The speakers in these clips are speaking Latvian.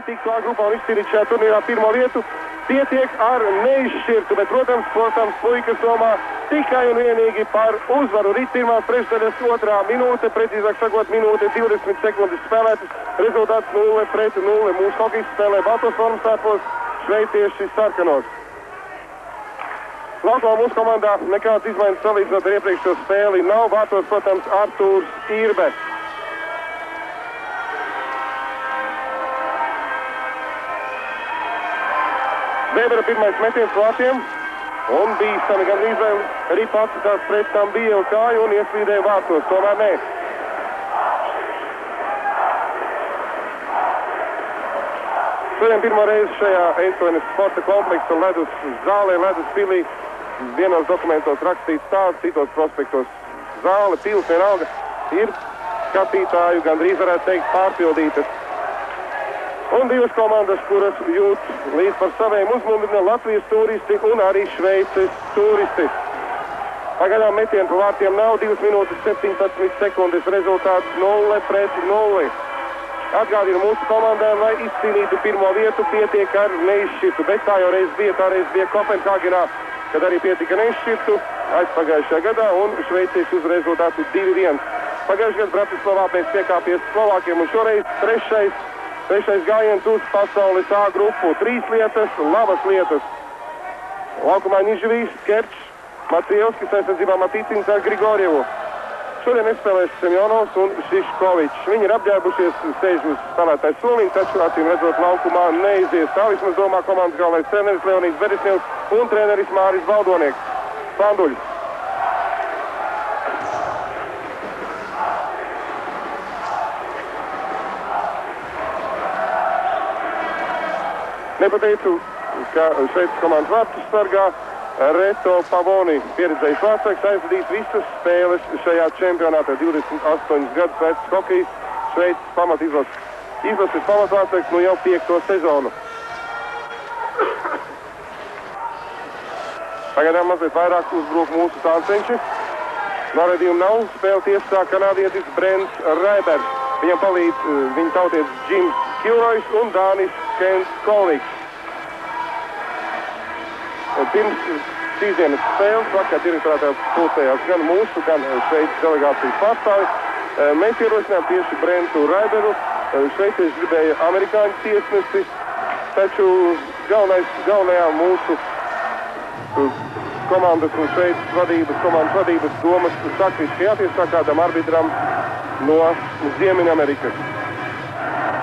lai tiktu A grupā un izcīnīt šajā turnīrā pirmo vietu. Pietiek ar neizšķirtu, bet, protams, puikas domā tikai un vienīgi par uzvaru. Rīt pirmās trešdaļas otrā minūte, precīzāk sakot, minūte 20 sekundes spēlētas. Rezultāts 0-0. Mūsu hokejisti spēlē baltos formastērpos, šveicieši sarkanos. Laukumā mūsu komandā nekāds izmaiņas salīdzinot ar iepriekšējo spēli nav. Vārtos, protams, Artūrs Irbe. Vēbera pirmais metiens vārtiem un bīstami gan izvēl arī pats tās pret tam bija uz kāju un ieslīdēja vārtos, tomēr nē. Šodien pirmo reizi šajā Eindhovenas sporta kompleksa ledus zālē, ledus pilī, vienos dokumentos rakstīts tāds, citos prospektos zāle, pils vienalga, ir skatītāju gandrīz varētu teikt pārpildītas. Un divas komandas, kuras jūt līdz par saviem uzmundrina Latvijas turisti un arī Šveices turisti. Pagaidām metienu pa vārtiem nav, 2 minūtes 17 sekundes, rezultāts 0-0. Atgādina mūsu komandām, lai izcīnītu pirmo vietu, pietiek ar neizšķirtu, bet tā jau reiz bija Kopenhāgenā, kad arī pietika neizšķirtu aizpagājušajā gadā un šveicieši uz rezultātu 2-1. Pagājušajā gadā Bratislavā pēc piekāpies Slovākiem un šoreiz trešais gājiens uz pasaules A grupu. 3 lietas, labas lietas. Laukumā Nižvijs, Kerčs, Macievskis, aizsardzībā Matīcins ar Grigorjevu. Šodien nespēlēs Semjonovs un Šiškovičs. Viņi ir apģērbušies, sēž uz spēlētājs soliņa, taču acīm redzot laukumā neizies. Tā vismaz domā komandas galvenais treneris Leonīds Beresņevs un treneris Māris Baldonieks. Panduļi. Nepateicu, ka Šveices komandas vārtus sargā Reto Pavoni, pieredzējis vārtsargs, aizvadījis visas spēles šajā čempionātā. 28 gadus vecs hokejs, Šveices pamatizlases pamatvārtsargs, nu jau 5. sezonu. Pagaidām mazliet vairāk uzbruk mūsu tālcenši. Noraidījumu nav, spēle tiesā kanādietis Brents Raibers. Viņam palīdz viņa tautietis Jims Kilroys un Dānis Kents Kolniks. Pirms šīsdienas spēles vakar direktorātā pulcējās gan mūsu, gan Šveices delegācijas pārstāvi. Mēs ierosinājām tieši Brentu Raiberu. Šveicieši gribēja amerikāņu tiesnesi, taču galvenajā mūsu komandas un Šveices komandas vadības domas sakriski jātiesā kādam arbitram no Ziemeņamerikas.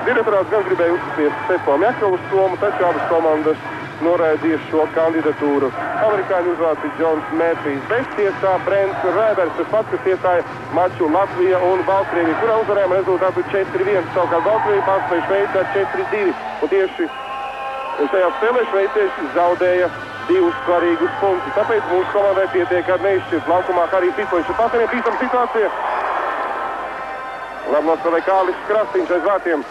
Direktorāts gan gribēja uzspiest Sepo Mjakalu somu, taču abas komandas noraidīja šo kandidatūru. Amerikāņu uzvārds Džons Mērfijs, bez tiesā Brents Raibers, tas pats, kas tiesāja maču Latvija un Baltkrievija, kurā uzvarējām rezultātu 4-1. Savukārt Baltkrievija pārspēja Šveici ar 4-2. Un tieši šajā spēlē šveicieši zaudēja 2 svarīgus punktus. Tāpēc mūsu komandai pietiek ar neizšķirt. Laukumā Harijs Pipoņš ar paseniem bīstam situācija. Labi nospēlēja Kārlis Krastīņš aiz vārtiem.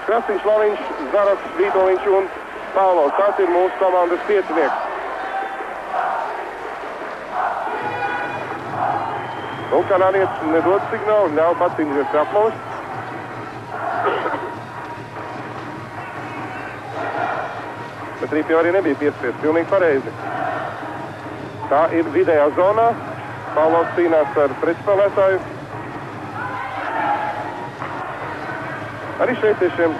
Krastīņš, Laviņš, Zaras, Vītoliņš un Pāvlovs. Tas ir mūsu komandas piecinieks. Un kanādietis nedod signālu, ļauj pats cīnīties pie apmalas. Bet Rīpi jau arī nebija piespiest, pilnīgi pareizi. Tā ir vidējā zonā. Pāvlovs cīnās ar pretspēlētāju. Arī šveiciešiem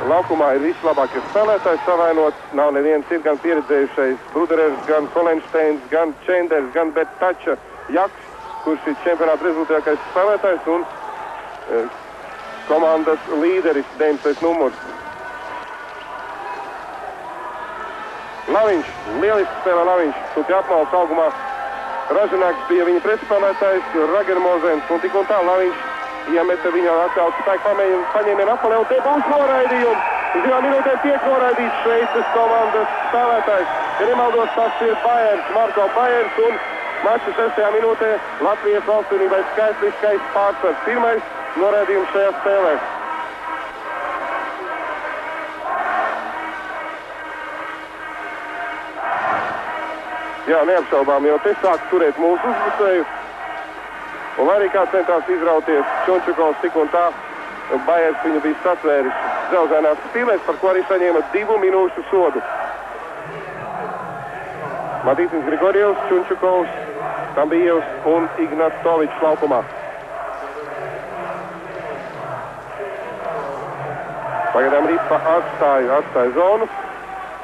laukumā ir vislabākie spēlētāji savainots. Nav neviens, ir gan pieredzējušais Bruderers, gan Holensteins, gan Čenders, gan Bertača Jaks, kurš ir čempionāta rezultātākais spēlētājs un komandas līderis, 19. numurs. Laviņš, lieliski spēlē Laviņš, sūti apmalas augumā. Ražanāks bija viņa pretspēlētājs, Ragermozens, un tik un tā Laviņš iemeta viņa atkal spēku paņēmienu apalē, un te būs noraidījums. Zivā minūtē tiek noraidīts Šveices komandas spēlētājs. Ja nemaldos, tas ir Bajers, Marko Bajers, un mača 6. minūtē Latvijas valstsvienībai skaitliskais pārsvars. Pirmais noraidījums šajā spēlē. Jā, neapšaubām, jo te sāk turēt mūsu uzbrucēju. Un arī kā centās izrauties Čončukovs, tik un tā Bajers viņu bija satvēris. dzelzēnās stīlēs, par ko arī saņēma 2 minūšu sodu. Matīcins Grigorjevs, Čunčukovs, Tambijevs un Ignatovičs laukumā. Pagaidām Ripa atstāja zonu.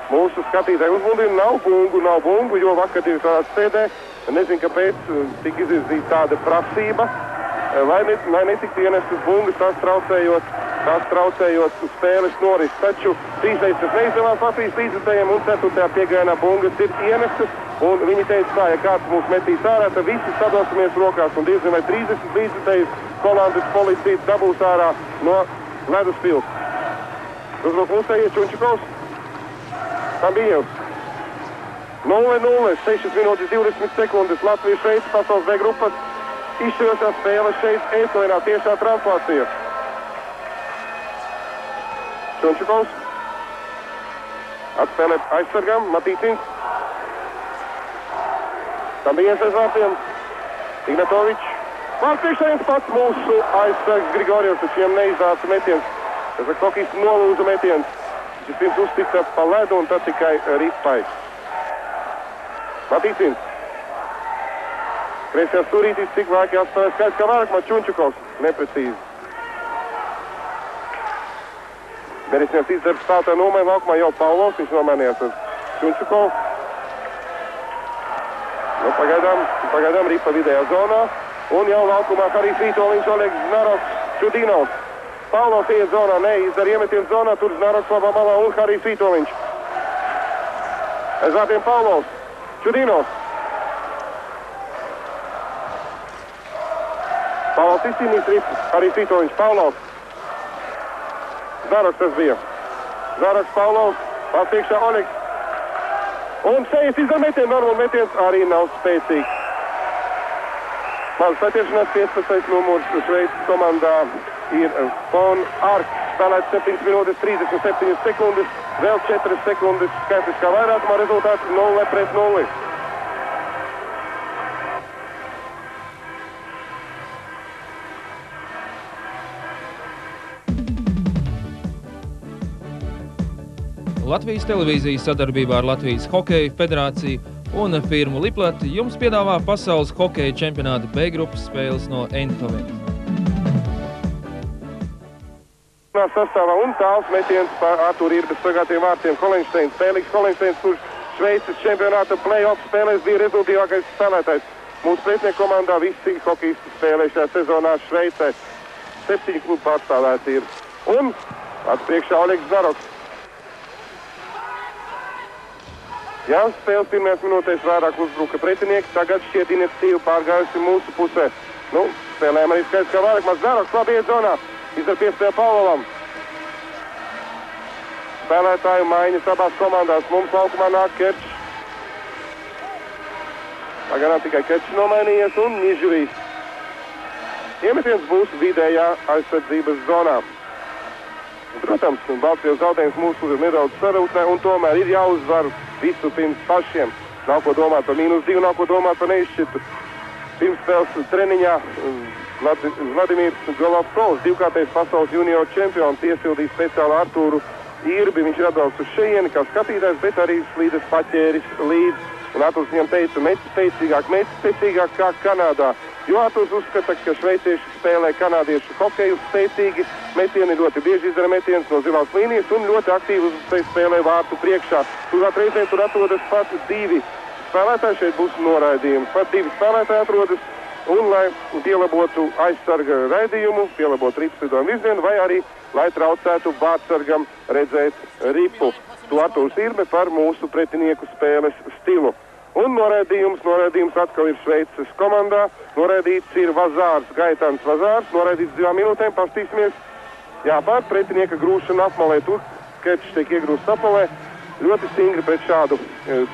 Mūsu skatītāji uzmundina, nav bungu, jo vakardienas tādā sēdē, nezinu, kāpēc tika izvirzīta tāda prasība, lai netiktu ienestas bungas, tās traucējot spēles noris. Taču trīsreiz tas neizdevās Latvijas līdzekļiem un 4. piegājienā bungas ir ienestas. Un viņi teica tā, ja kāds mūs metīs ārā, tad visi sadosimies rokās un diezgan vai 30 līdzekļus komandas policija dabūs ārā no ledus pils. Uzbruk mūsējie Čunčukovs. Tambijevs. 0-0, 6 minūtes 20 sekundes. Latvijas Šveice pasaules B grupas izšķirošās spēles šeit Ēslinā tiešā translācija. Čunčukovs. Atspēlē aizsargam, Matīcins. Tambijevs aiz vārtiem. Ignatovičs. Vārds priekšā viens pats mūsu aizsargs Grigorjevs, taču viņam neizdāca metiens. Tas ir hokejs nolūza metiens. Viņš pirms uztica pa ledu un tad tikai Ripai. Matīcins. Kreisajā stūrītīs cik vāki atspēlē skaidrs kā vairāk, Čunčukovs. Neprecīzi. Berisņās izdarba stātā nomaina laukumā jau Paulovs. Viņš nomainījās ar Čunčukovu. Pagaidām Ripa vidējā zonā. Un jau laukumā Harijs Vitoļņš, Olegs Znaroks, Čudinovs. Paulovs iet zonā, neizdara iemetienu zonā, tur Znaroks labā malā un Harijs Vitoļņš. Aiz vārtiem Paulovs, Čudinovs. Paulovs izcīnīs Ripu, Harijs Vitoļņš, Paulovs. Znaroks tas bija. Znaroks, Paulovs, pār priekšā Olegs. Un Sejas izdara metienu, normāli metiens arī nav spēcīgs. Mans satiešanās 15. numurs Šveices komandā ir Von Ark. Spēlēts 7 minūtes 37 sekundes, vēl 4 sekundes skaitliskā vairākumā, rezultāts 0-0. Latvijas televīzijas sadarbībā ar Latvijas Hokeja federāciju un firmu Liplati jums piedāvā pasaules hokeja čempionāta B grupas spēles no Eindhovenas. Sastāvā un tāls metiens par Artūru Irbes sagātiem vārtiem Holensteins. Fēliks Holensteins, kurš Šveices čempionāta play-off spēlēs bija rezultīvākais spēlētājs. Mūsu pretinieku komandā visi hokejisti spēlē šajā sezonā Šveicē. 7 klubu pārstāvēti ir. Un atpriekšā Olegs Znaroks. Jā, spēles pirmajās minūtēs vairāk uzbruka pretinieki, tagad šķiet iniciatīva pārgājusi mūsu pusē. Spēlējām arī skaidrs kā vairāk, Znaroks labi iet zonā, izdara piespēju Paulovam. Spēlētāju maiņas abās komandās, mums laukumā nāk Kerčs. Pagaidām tikai Kerčs nomainījies un Nižvijs. Iemetiens būs vidējā aizsardzības zonā. Protams, Baltkrievas zaudējums mūsu nedaudz sarūtnē un tomēr ir jāuzvar visu pirms pašiem. Nav ko domāt par -2, nav ko domāt par neizšķirtu. Pirmspēles treniņā Vladimirs Golovkovs, divkārtais pasaules junior čempions, iesildīja speciāli Artūru Irbi. Viņš ir atbraucis uz šejieni kā skatītājs, bet arī slīdes paķēris līdzi. Un Artūrs viņam teica, meti spēcīgāk kā Kanādā. Jo Artūrs uzskata, ka šveicieši spēlē kanādiešu hokeju spēcīgi, metieni ļoti bieži izdara metienus no zilās līnijas un ļoti aktīvi spēlē vārtu priekšā. Turklāt reizēm tur atrodas pat 2 spēlētāji, šeit būs noraidījums. Pat 2 spēlētāji atrodas un, lai pielabotu aizsarga raidījumu, pielabotu ripas lidojumu virzienu vai arī, lai traucētu vārtsargam redzēt ripu. To Artūrs Irbe par mūsu pretinieku spēles stilu. Un noraidījums atkal ir Šveices komandā. Noraidīts ir Vazārs, Gaitans Vazārs. Noraidīts 2 minūtēm, pastīsimies. Jā, pār pretinieka grūšana apmalē. Tur Kerčs tiek iegrūsts apmalē. Ļoti stingri pret šādu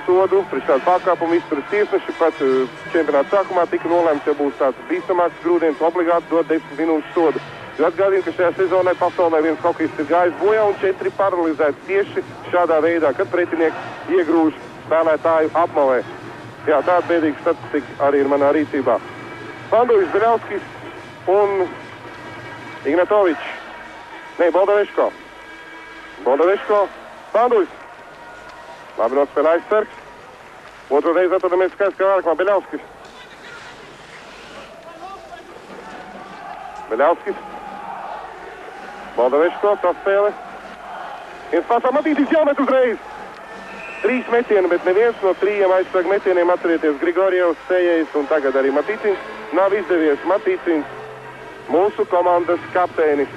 sodu, pret šādu pārkāpumu izturas tiesneši. Pat čempionāta sākumā tika nolēmts, ja būs tāds bīstamāks grūdienis, obligāti dot 10 minūšu sodu. Jo atgādina, ka šajā sezonā pasaulē viens hokejists ir gājis bojā un 4 paralizēti tieši šādā veidā, kad pretinieks iegrūž spēlētāju apmalē. Jā, tāda bēdīga statistika arī ir manā rīcībā. Pandujs Beļauskis un Ignatovičs. Boldaveško. Bodaveško, Spanduļs. Labi nospēlē aizsargs. Otru reizi atrodamies skaits, kā vārkumā Beļauskis. Beļauskis. Bodaveško, saspēle. Viens pasā Matītis jāmet uzreiz. 3 metieni, bet neviens no 3 aizsargu metieniem, atcerieties, Grigorjevs, Sējējs un tagad arī Matīcins. Nav izdevies. Matīcins, mūsu komandas kapteinis.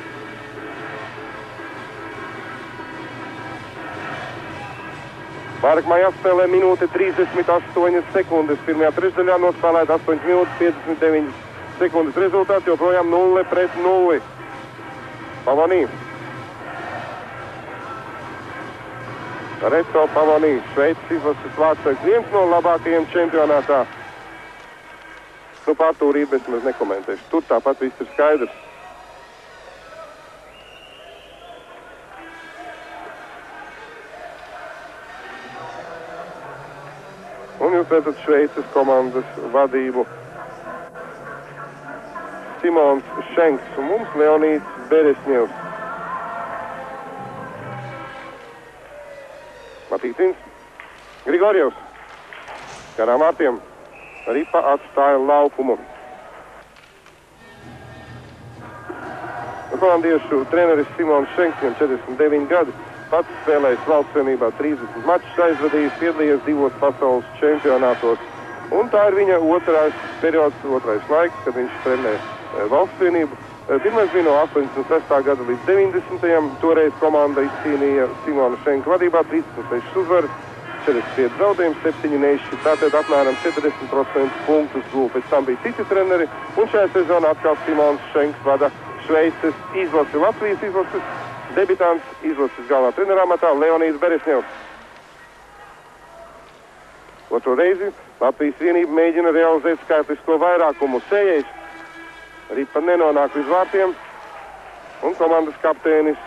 Vārkumā jāspēlē minūte 38 sekundes. Pirmajā trešdaļā nospēlēt 8 minūtes 59 sekundes. Rezultāts joprojām 0-0. Pavonī. Reto Pavonī, Šveices izlases vārdsargs, viens no labākajiem čempionātā. Nu, pār to rīt es maz nekomentēšu. Tur tāpat viss ir skaidrs. Un jūs redzat Šveices komandas vadību. Simons Šenks un mums Leonīds Beresņevs. Matīcins, Grigorjevs, garām vārtiem, Ripa atstāja laukumu. Holandiešu treneris Simons Šenks, viņam 49 gadi, pats spēlējis valsts vienībā 30 mačus, aizvadījis, piedalījies 2 pasaules čempionātos. Un tā ir viņa otrais periods, otrais laiks, kad viņš trenē valsts vienību. Pirmais bija no 86. gada līdz 90. Toreiz komanda izcīnīja Simona Šenka vadībā 36 uzvaras, 45 zaudējums, 7 neizšķi. Tātad apmēram 40% punktus guva. Pēc tam bija citi treneri, un šajā sezonā atkal Simons Šenks vada Šveices izlasi, Latvijas izlases. Debitants izlases galvenā trenerā matā Leonīds Beresņevs. Otro reizi Latvijas vienība mēģina realizēt skaitlisko vairākumu. Sējējs. Ripa nenonāk līdz vārtiem, un komandas kapteinis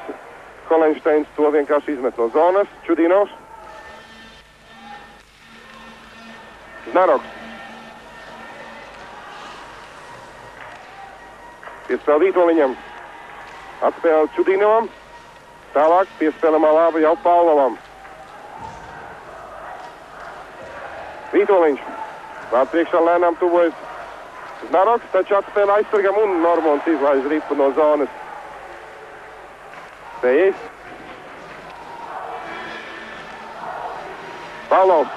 Holensteins to vienkārši izmet no zonas. Čudīnovs. Znaroks. Piespēl Vītoliņam. Atspēl Čudīnovam. Tālāk piespēlamā lāba jau Paulovam. Vītoliņš. Vārds priekšā lēnām tuvojas. Znaroks, taču atspēlē aizsargam un Normons izlaiž Ripu no zonas. Sējējs. Paulovs.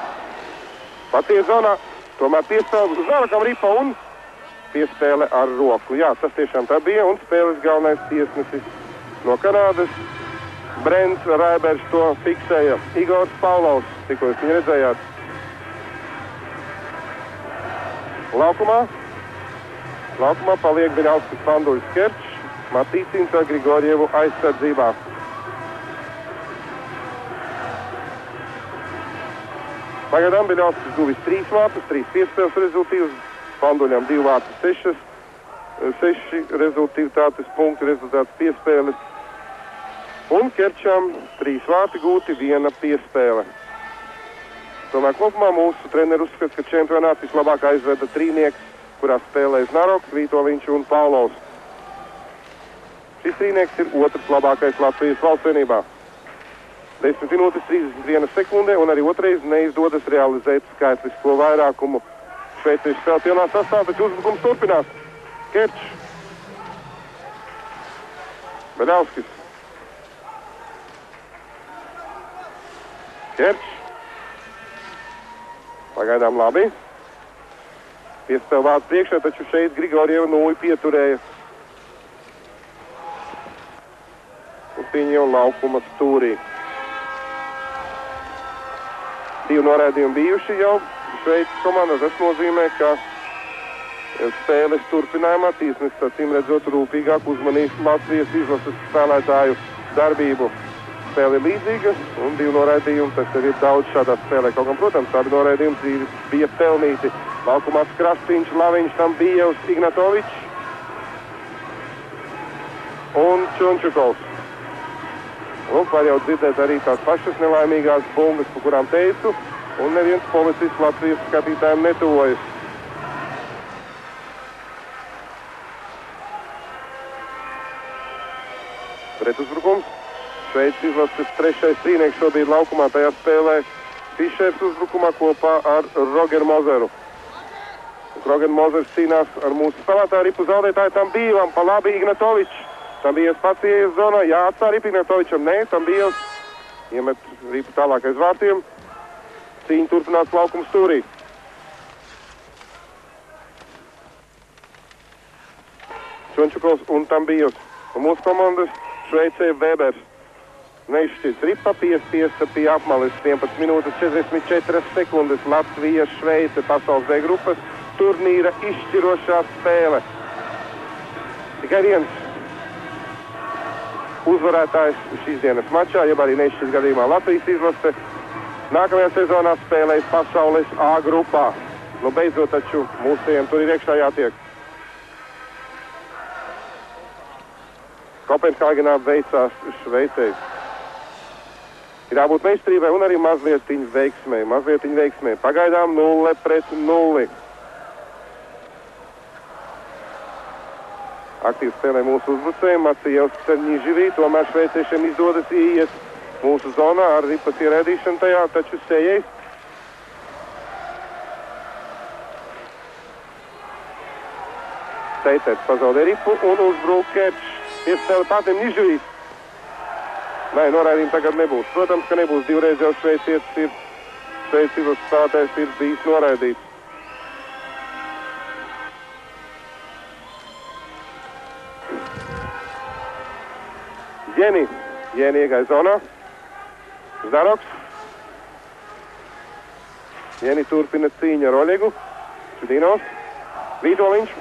Paties zonā, tomēr piespēle Znarokam Ripa un piespēle ar roku. Jā, tas tiešām tā bija, un spēles galvenais tiesnesis no Kanādas. Brents Raibers to fiksēja. Igors Paulovs, tikko jūs viņu redzējāt. Laukumā paliek Beļauskis, Spanduļs, Kerčs, Matīcins ar Grigorjevu aizsardzībā. Pagaidām Beļauskis guvis 3 vārtus, 3 piespēles rezultīvas, Spanduļam 2 vārtus, 6 rezultīvitātes punktu, rezultāts piespēles. Un Kerčam 3 vārti gūti, 1 piespēle. Tomēr kopumā mūsu treneru uzskata, ka čempionāts vislabāk aizveda trīnieks, kurā spēlē Znaroks, Vītoliņš un Paulovs. Šis trīnieks ir otrs labākais Latvijas valsts vienībā. 10 minūtes 31 sekundē, un arī otrais neizdodas realizēt skaitlisko vairākumu. Šveicieši spēlē pilnā sastāvā, taču uzbrukums turpinās. Kerčs. Beļauskis. Kerčs. Pagaidām labi. Piespēl vārds priekšā, taču šeit Grigorjeva nūji pieturēja. Un viņi jau laukuma stūrī. 2 noraidījumi bijuši jau Šveices komandā. Tas nozīmē, ka spēles turpinājumā tiesnesis acīm redzot rūpīgāk uzmanīs Latvijas izlases spēlētāju darbību. Spēle līdzīga un 2 noraidījumi, tas ir daudz šādā spēlē. Kaut gan, protams, abi noraidījumi bija pelnīti. Laukumā Krastīņš, Laviņš, Tambijevs, Ignatovičs un Čunčukovs. Un var jau dzirdēt arī tās pašas nelaimīgās bungas, par kurām teicu, un neviens policists Latvijas skatītājiem netuvojas. Pretuzbrukums. Šveices izlases trešais cīnieks šobrīd laukumā, tajā spēlē Fišers uzbrukumā kopā ar Rogeru Mozeru. Roger Mozers cīnās ar mūsu spēlētāju ripu zaudētāju Tambīvam, pa labi Ignatovičs. Tambījevs pats ieies zonā, jāatstā ripu Ignatovičam, nē, Tambījevs iemet ripu tālāk aiz vārtiem. Cīņa turpinās laukuma stūrī. Čunčukovs un Tambījevs. Un mūsu komandas Šveicē Vēbers. Neizšķirts ripa, piespiesta pie apmales 11 minūtes 44 sekundes. Latvija, Šveice, pasaules D grupas turnīra izšķirošā spēle. Tikai viens uzvarētājs šīs dienas mačā, jeb arī neizšķirts gadījumā Latvijas izlase. Nākamajā sezonā spēlēs pasaules A grupā. Nu, beidzot taču mūsējiem tur ir iekšā jātiek. Kopenhāgenā veicās Šveicei. Ir jābūt meistarībai un arī mazlietiņ veiksmē. Pagaidām 0-0. Aktīvi spēlē mūsu uzbrucēji Macijevs Cerņiživī, tomēr šveiciešiem izdodas ieiet mūsu zonā ar ripas ierēdīšanu tajā, taču Sējais. Teiters pazaudē ripu un uzbrūk Kerčs. Iespēle pārtiem Niživīs. Nē, noraidījumi tagad nebūs. Protams, ka nebūs. Divreiz jau šveicietis ir, Šveices izlases spēlētājs ir bijis noraidīts. Jeni iegāja zonā. Zdaroks. Jeni turpina cīņu ar Oļegu. Čudinovs. Vītoliņš.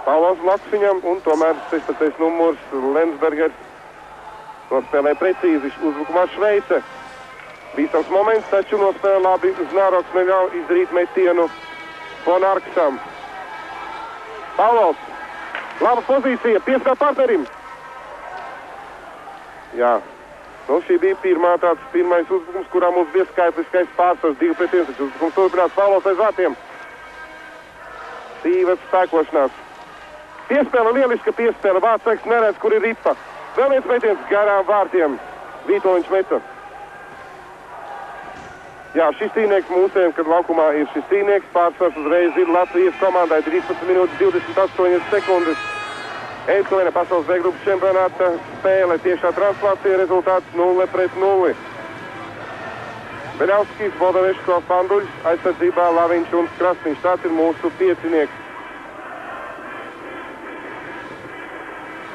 Pavlovs blakus viņam un tomēr 16. numurs Lensbergers nospēlē precīzi uzbrukumā Šveice. Bīstams moments, taču nospēlē labi. Znaroks neļauj izdarīt metienu Fonarksam. Pavlovs. Laba pozīcija, piespēl partnerim. Jā. Nu, šī bija pirmais uzbrukums, kurā mums bija skaitliskais pārsvars 2-1. Uzbrukums turpinās Pavlovs aiz vārtiem. Sīvets spēkošanās. Piespēle, lieliska piespēle. Vārtsargs neredz, kur ir ripa. Vēl viens metiens garām vārtiem. Vītoliņš meta. Jā, šis cīnieks mūsējiem, kad laukumā ir šis cīnieks, pārsvars uzreiz ir Latvijas komandai 13 minūtes 28 sekundes. Eindhovena pasaules B grupas čempionāta spēle. Tiešā translācija rezultāts 0-0. Beļavskis, Bodaveško, Fanduļs, aizsardzībā Laviņš un Krasniņš. Tāds ir mūsu piecinieks.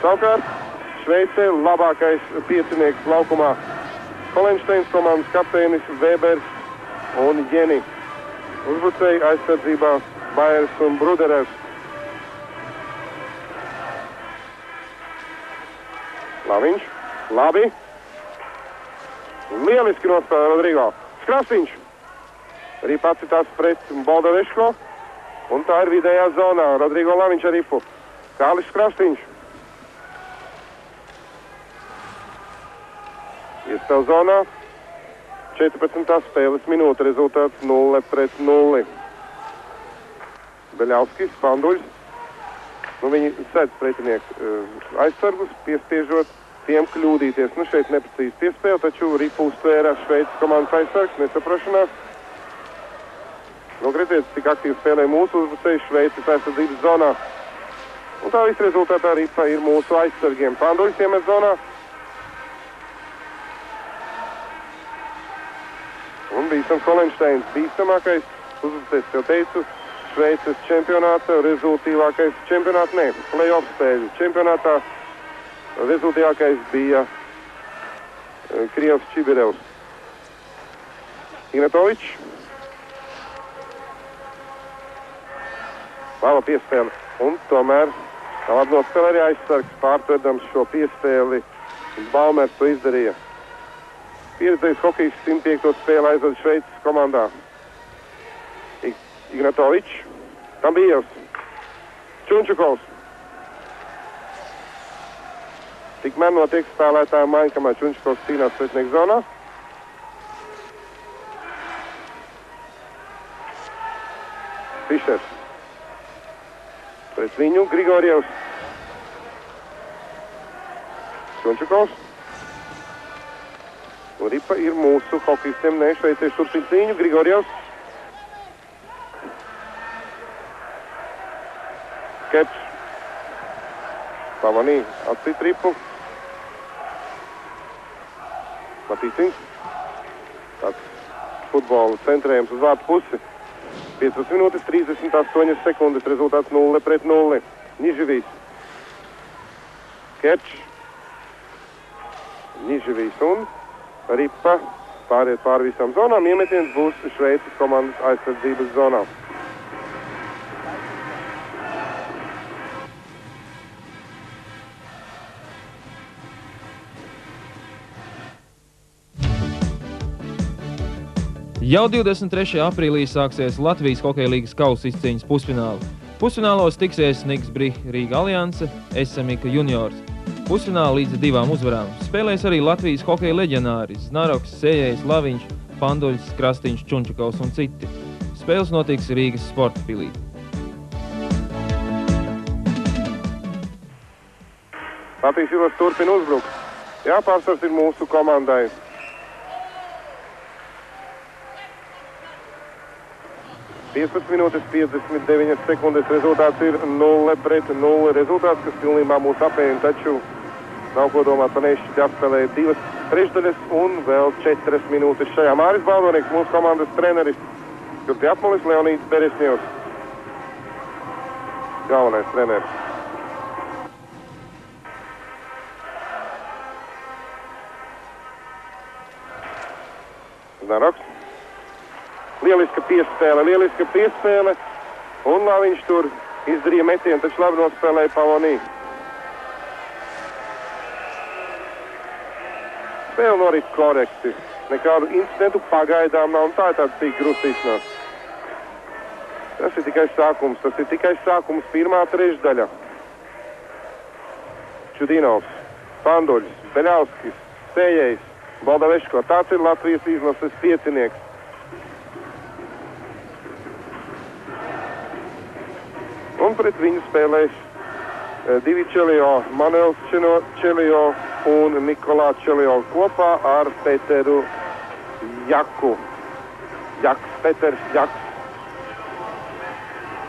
Savukārt, Šveicē labākais piecinieks laukumā. Holensteins komandas kapteinis Vēbers un Jeni. Uzbrucēji aizsardzībā Baiers un Bruderers. Laviņš, labi. Lieliski nospēlē Rodrigo. Krasniņš. Arī pats ir tās pret Bodaveško. Un tā ir vidējā zonā. Rodrigo Laviņš ar ripu. Kālis Krasniņš. Iestāv zonā. 14. spēles minūte. Rezultāts 0-0. Beļavskis, Fanduļs. Nu, viņi sēdz pretinieku aizsargus, piespiežot tiem kļūdīties. Nu, šeit neprecīzi piespēle, taču ripu uztvēra Šveices komandas aizsargs, nesaprašanās. Nu, redziet, cik aktīvi spēlē mūsu uzbrucēji Šveices aizsardzības zonā. Un tā viss rezultātā ripa ir mūsu aizsargiem. Fanduļs iemet zonā. Un bīstams Holensteins, bīstamākais uzbrucējs, jau teicu, Šveices čempionāta rezultīvākais čempionāts, ne, play-off spēļu čempionātā rezultīvākais bija Krievs Čibirevs. Ignatovičs. Laba piespēle. Un tomēr labi nospēlē arī aizsargs, pārtverdams šo piespēli. Baumers to izdarīja. Pieredzējis hokejs 105. spēle aizvada Šveices komandā. Ignatovičs, Tambījevs, Čunčukovs. Tikmēr notiek spēlētāja maiņa, kamēr Čunčukovs cīnās pretinieku zonā. Fišers. Pret viņu Grigorjevs. Čunčukovs. Ripa ir mūsu hokejistiem, ne šveicieši turpina cīņu. Grigorjevs. Kepš. Pavanī atcīt Ripu. Matīcins. Tāds futbola centrējums uz vārtu pusi. 15 minūtes 38 sekundes, rezultāts 0-0. Niživīs. Kepš. Niživīs un Ripa pāriet pāri visām zonām. Iemetiens būs Šveices komandas aizsardzības zonā. Jau 23. aprīlī sāksies Latvijas Hokeja līgas kausa izcīņas pusfināli. Pusfinālos tiksies Niks Brih Rīga Alianse, SMIK juniors. Pusfināli līdz 2 uzvarām. Spēlēs arī Latvijas hokeja leģionāri Znaroks, Sējējs, Laviņš, Panduļs, Krastīņš, Čunčakovs un citi. Spēles notiks Rīgas sporta pilī. Latvijas Ilos turpina uzbrukt. Jā, pārsvars ir mūsu komandai. Piecpadsmit minūtes 59 sekundes, rezultāts ir 0-0 rezultāts, kas pilnībā mūs apēna, taču nav ko domāt par nešķiļu atspēlēja 2 trešdaļas un vēl 4 minūtes šajā. Māris Baldonieks, mūsu komandas treneris, kur pie apmalis Leonīds Beresņevs, galvenais treneris. Znaroks. Lieliska piespēle, un Laviņš tur izdarīja metienu, taču labi nospēlēja Pavonī. Spēle norit korekti, nekādu incidentu pagaidām nav, un tā ir tāda tīk grustīšanās. Tas ir tikai sākums, pirmā trešdaļa. Čudinovs, Panduļs, Beļauskis, Sējējs, Baldaveško, tāds ir Latvijas izlases piecinieks. Un pret viņu spēlēs divi Čelio, Manuels Čelio un Nikolā Čelio kopā ar Peteru Jaku. Peters Jaks.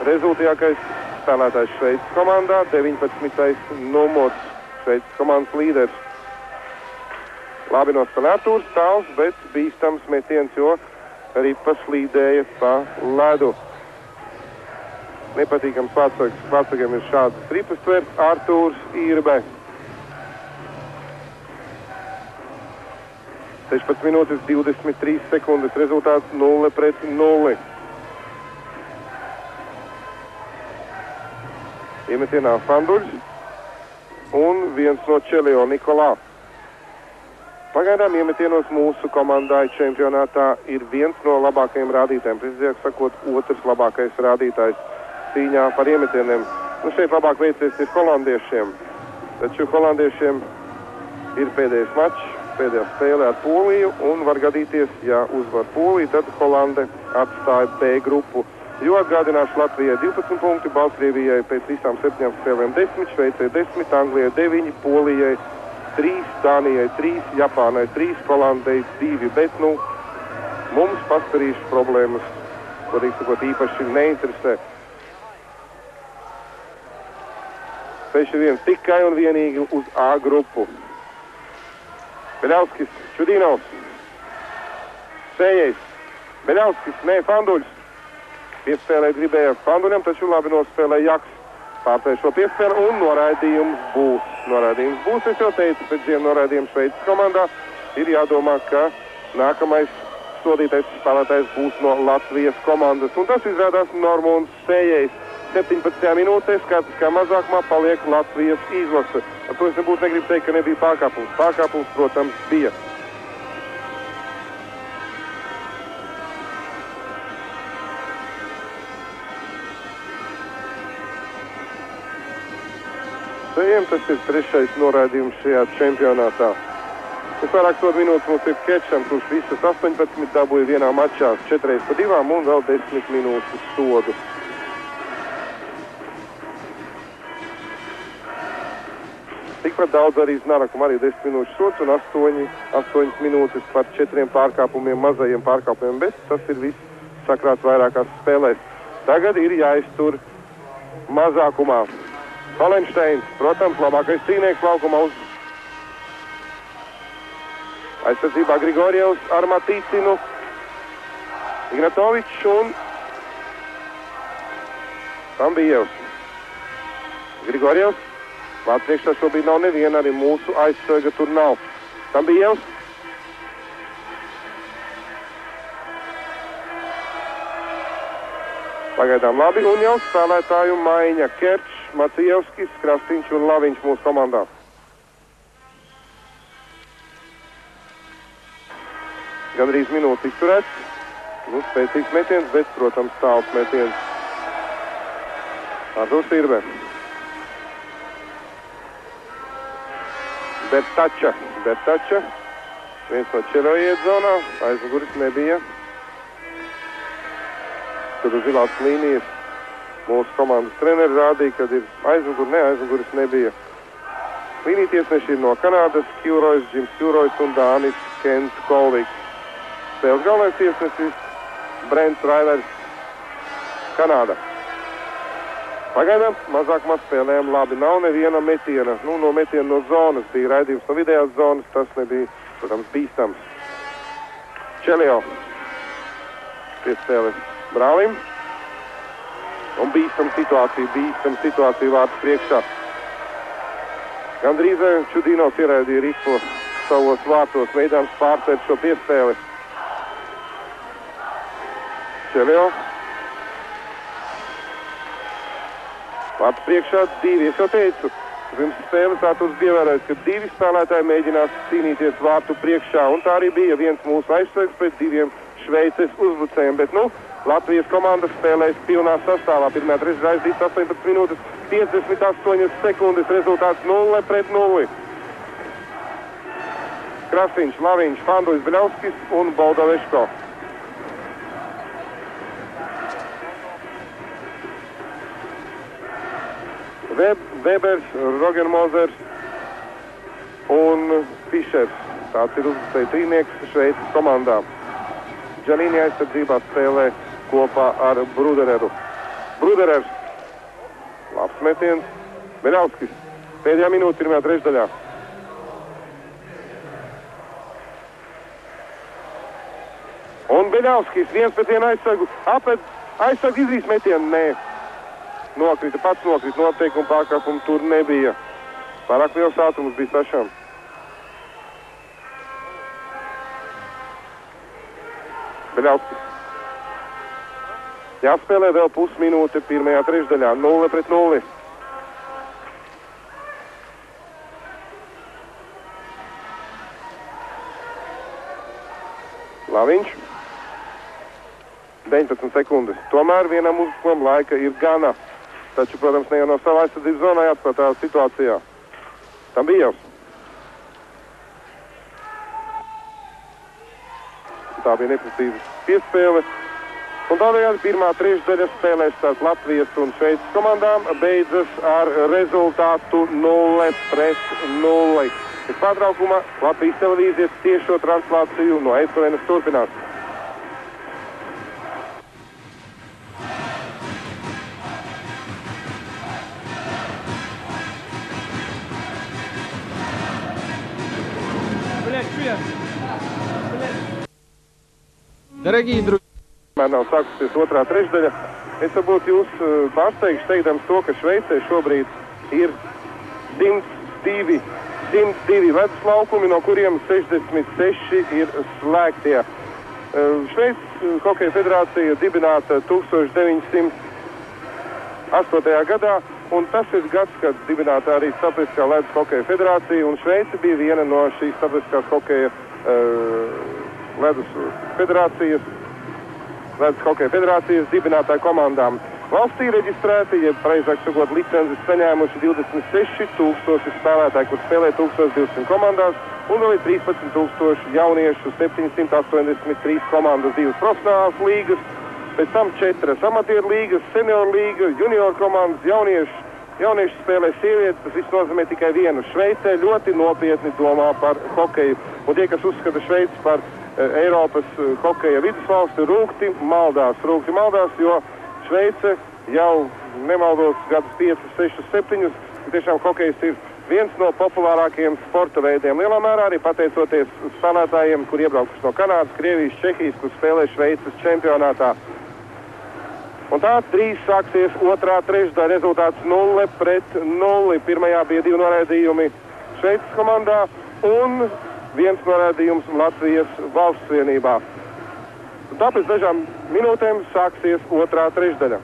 Rezultātīgākais spēlētājs Šveices komandā, 19. numurs, Šveices komandas līderis. Labi nospēlēt Tūrs tāls, bet bīstams metiens, jo Ripa slīdēja pa ledu. Nepatīkams vārdsargam ir šādas ripas tvers, Artūrs Irbe. 16 minūtes 23 sekundes, rezultāts 0-0. Iemetienā Panduļs un viens no Čelio Nikolā. Pagaidām iemetienos mūsu komandai čempionātā ir viens no labākajiem rādītājiem, precīzāk sakot, otrs labākais rādītājs cīņā par iemetieniem. Šeit labāk veicies ir holandiešiem, taču holandiešiem ir pēdējais mačs, pēdējā spēlē ar Poliju, un var gadīties, ja uzvar Poliju, tad Holande atstāja B grupu. Jo atgādināšu Latvijai 12 punkti, Baltkrievijai pēc visām 7 spēlēm 10, Šveicei 10, Anglijai 9, Polijai 3, Dānijai 3, Japānai 3, Holandei 2, bet, mums pastarīšu problēmas, ko īpaši neinteresē. 6-1 tikai un vienīgi uz A grupu. Beļauskis, Čudinovs, Sējējs, Beļauskis, Panduļs. Piespēlēt gribēja Panduļam, taču labi nospēlēja Jaks. Pārspēja šo piespēli un noraidījums būs. Es jau teicu, pēc dienas noraidījuma Šveices komandā ir jādomā, ka nākamais sodītais spēlētājs būs no Latvijas komandas. Un tas izrādās Normons Sējējs. 17. minūtē skatiskā mazākumā paliek Latvijas izlase. Ar to es nebūtu negribu teikt, ka nebija pārkāpums. Pārkāpums, protams, bija. Sējiem tas ir 3. noraidījums šajā čempionātā. Pēc vairāk sodu minūtes mums ir Kečam, kurš visas 18 dabūja vienā mačā, 4-2 un vēl 10 minūtes sodu. ka daudz arī Znarakam arī 10 minūšu sots un 8 minūtes par 4 pārkāpumiem, mazajiem pārkāpumiem, bet tas ir viss sakrāts vairākās spēlēs. Tagad ir jāiztur mazākumā. Holensteins, protams, labākais cīnieks laukumā uz aizsardzībā Grigorjevs ar Matīcinu, Ignatovičs un Tambijevs. Grigorjevs, vārds priekšā šobrīd nav neviena, arī mūsu aizsarga tur nav. Tambijevs. Pagaidām labi, un jau spēlētāju maiņa Kerčs, Macijevskis, Krastīņš un Laviņš mūsu komandā. Gandrīz minūtes izturēts. Nu, spēcīgs metiens, bet, protams, tāls metiens. Artūrs Irbe. Bertača. Viens no Čelo iet zonā. Aizmuguris nebija. Tad uz zilās līnijas mūsu komandas treneri rādīja, kad ir aizmuguris nebija. Līnija tiesneši ir no Kanādas, Kjūrojs, Džims Kjūrojs un Dānis Kents Kolviks. Spēles galvenais tiesnesis Brents Rainers, Kanāda. Pagaidām mazākumā spēlējām labi. Nav neviena metiena. No metiena no zonas. Bija raidījums no vidējās zonas. Tas nebija, protams, bīstams. Čelio. Piespēles brālim. Un bīstam situācija vārds priekšā. Gandrīz Čudīnovs ieraidīja ripo savos vārtos, mēģinājums pārsvērt šo piespēli. Čelio. Vārds priekšā 2. Es jau teicu, pirms spēles Artūrs bija ievērojis, ka 2 spēlētāji mēģinās cīnīties vārtu priekšā. Un tā arī bija viens mūsu aizsargs pret 2 Šveices uzbrucējiem. Bet, Latvijas komanda spēlēs pilnā sastāvā. Pirmā trešdaļa aizdīs 18 minūtes 58 sekundes. Rezultāts 0-0. Krastīņš, Laviņš, Fanduļs, Biļauskis un Boldoveško. Webers, Rogenmozers un Fišers. Tāds ir uzbrucēju trīnieks Šveices komandā. Džanīni aizsardzībā spēlē kopā ar Brudereru. Bruderers. Labs metiens. Beļauskis. Pēdējā minūte pirmajā trešdaļā. Un Beļauskis viens pēc vienu aizsargu. Aizsargu izrīs metienu. Nē. Pats nokrita noteikumu pārkāpumu tur nebija. Pārāk liels ātrums bija Sašam. Beļauskis. Jāspēlē vēl pusminūte pirmajā trešdaļā. 0-0. Laviņš. 19 sekundes. Tomēr vienam uzbrukumam laika ir gana. Taču, protams, ne jau no savā aizsardzības zonā jāatspēr tādā situācijā. Tambijevs. Tā bija neprecīza piespēle. Un tādējādi pirmā trešdaļa spēlēs starp Latvijas un Šveices komandām beidzas ar rezultātu 0-0. Pēc pārtraukuma Latvijas televīzijas tiešo translāciju no Eizkovenes turpinās. Darbie draugi, Nav sākusies otrā trešdaļa. Es varbūt jūs pārsteigšu teikdams to, ka Šveicē šobrīd ir 102 ledus laukumi, no kuriem 66 ir slēgtie. Šveices hokeja federācija dibināta 1908. gadā, un tas ir gads, kad dibināta arī Starptautiskā ledus hokeja federācija, un Šveice bija viena no šīs Starptautiskās hokeja ledus hokeja federācijas dibinātāju komandām. Valstī reģistrēti, ja pareizāk sakot, licences saņēmuši 26,000 spēlētāji, kur spēlē 1200 komandās, un vēl ir 13,000 jauniešu, 783 komandas, 2 profesionālās līgas, pēc tam 4 amatieru līgas, senioru līga, junioru komandas, jauniešu jaunieši spēlē sievietes, tas viss nozīmē tikai vienu. Šveicē ļoti nopietni domā par hokeju. Un tie, kas uzskata Šveici par Eiropas hokeja vidusvalsti, rūgti maldās, jo Šveice jau nemaldos gadus 5, 6, 7. Tiešām hokejs ir viens no populārākajiem sporta veidiem. Lielā mērā arī pateicoties spēlētājiem, kur iebraukuši no Kanādas, Krievijas, Čehijas, kur spēlē Šveices čempionātā. Un tā drīz sāksies otrā trešdaļa, rezultāts 0-0. Pirmajā bija 2 noraidījumi Šveices komandā un 1 noraidījums Latvijas valsts vienībā. Un tā pēc dažām minūtēm sāksies otrā trešdaļa.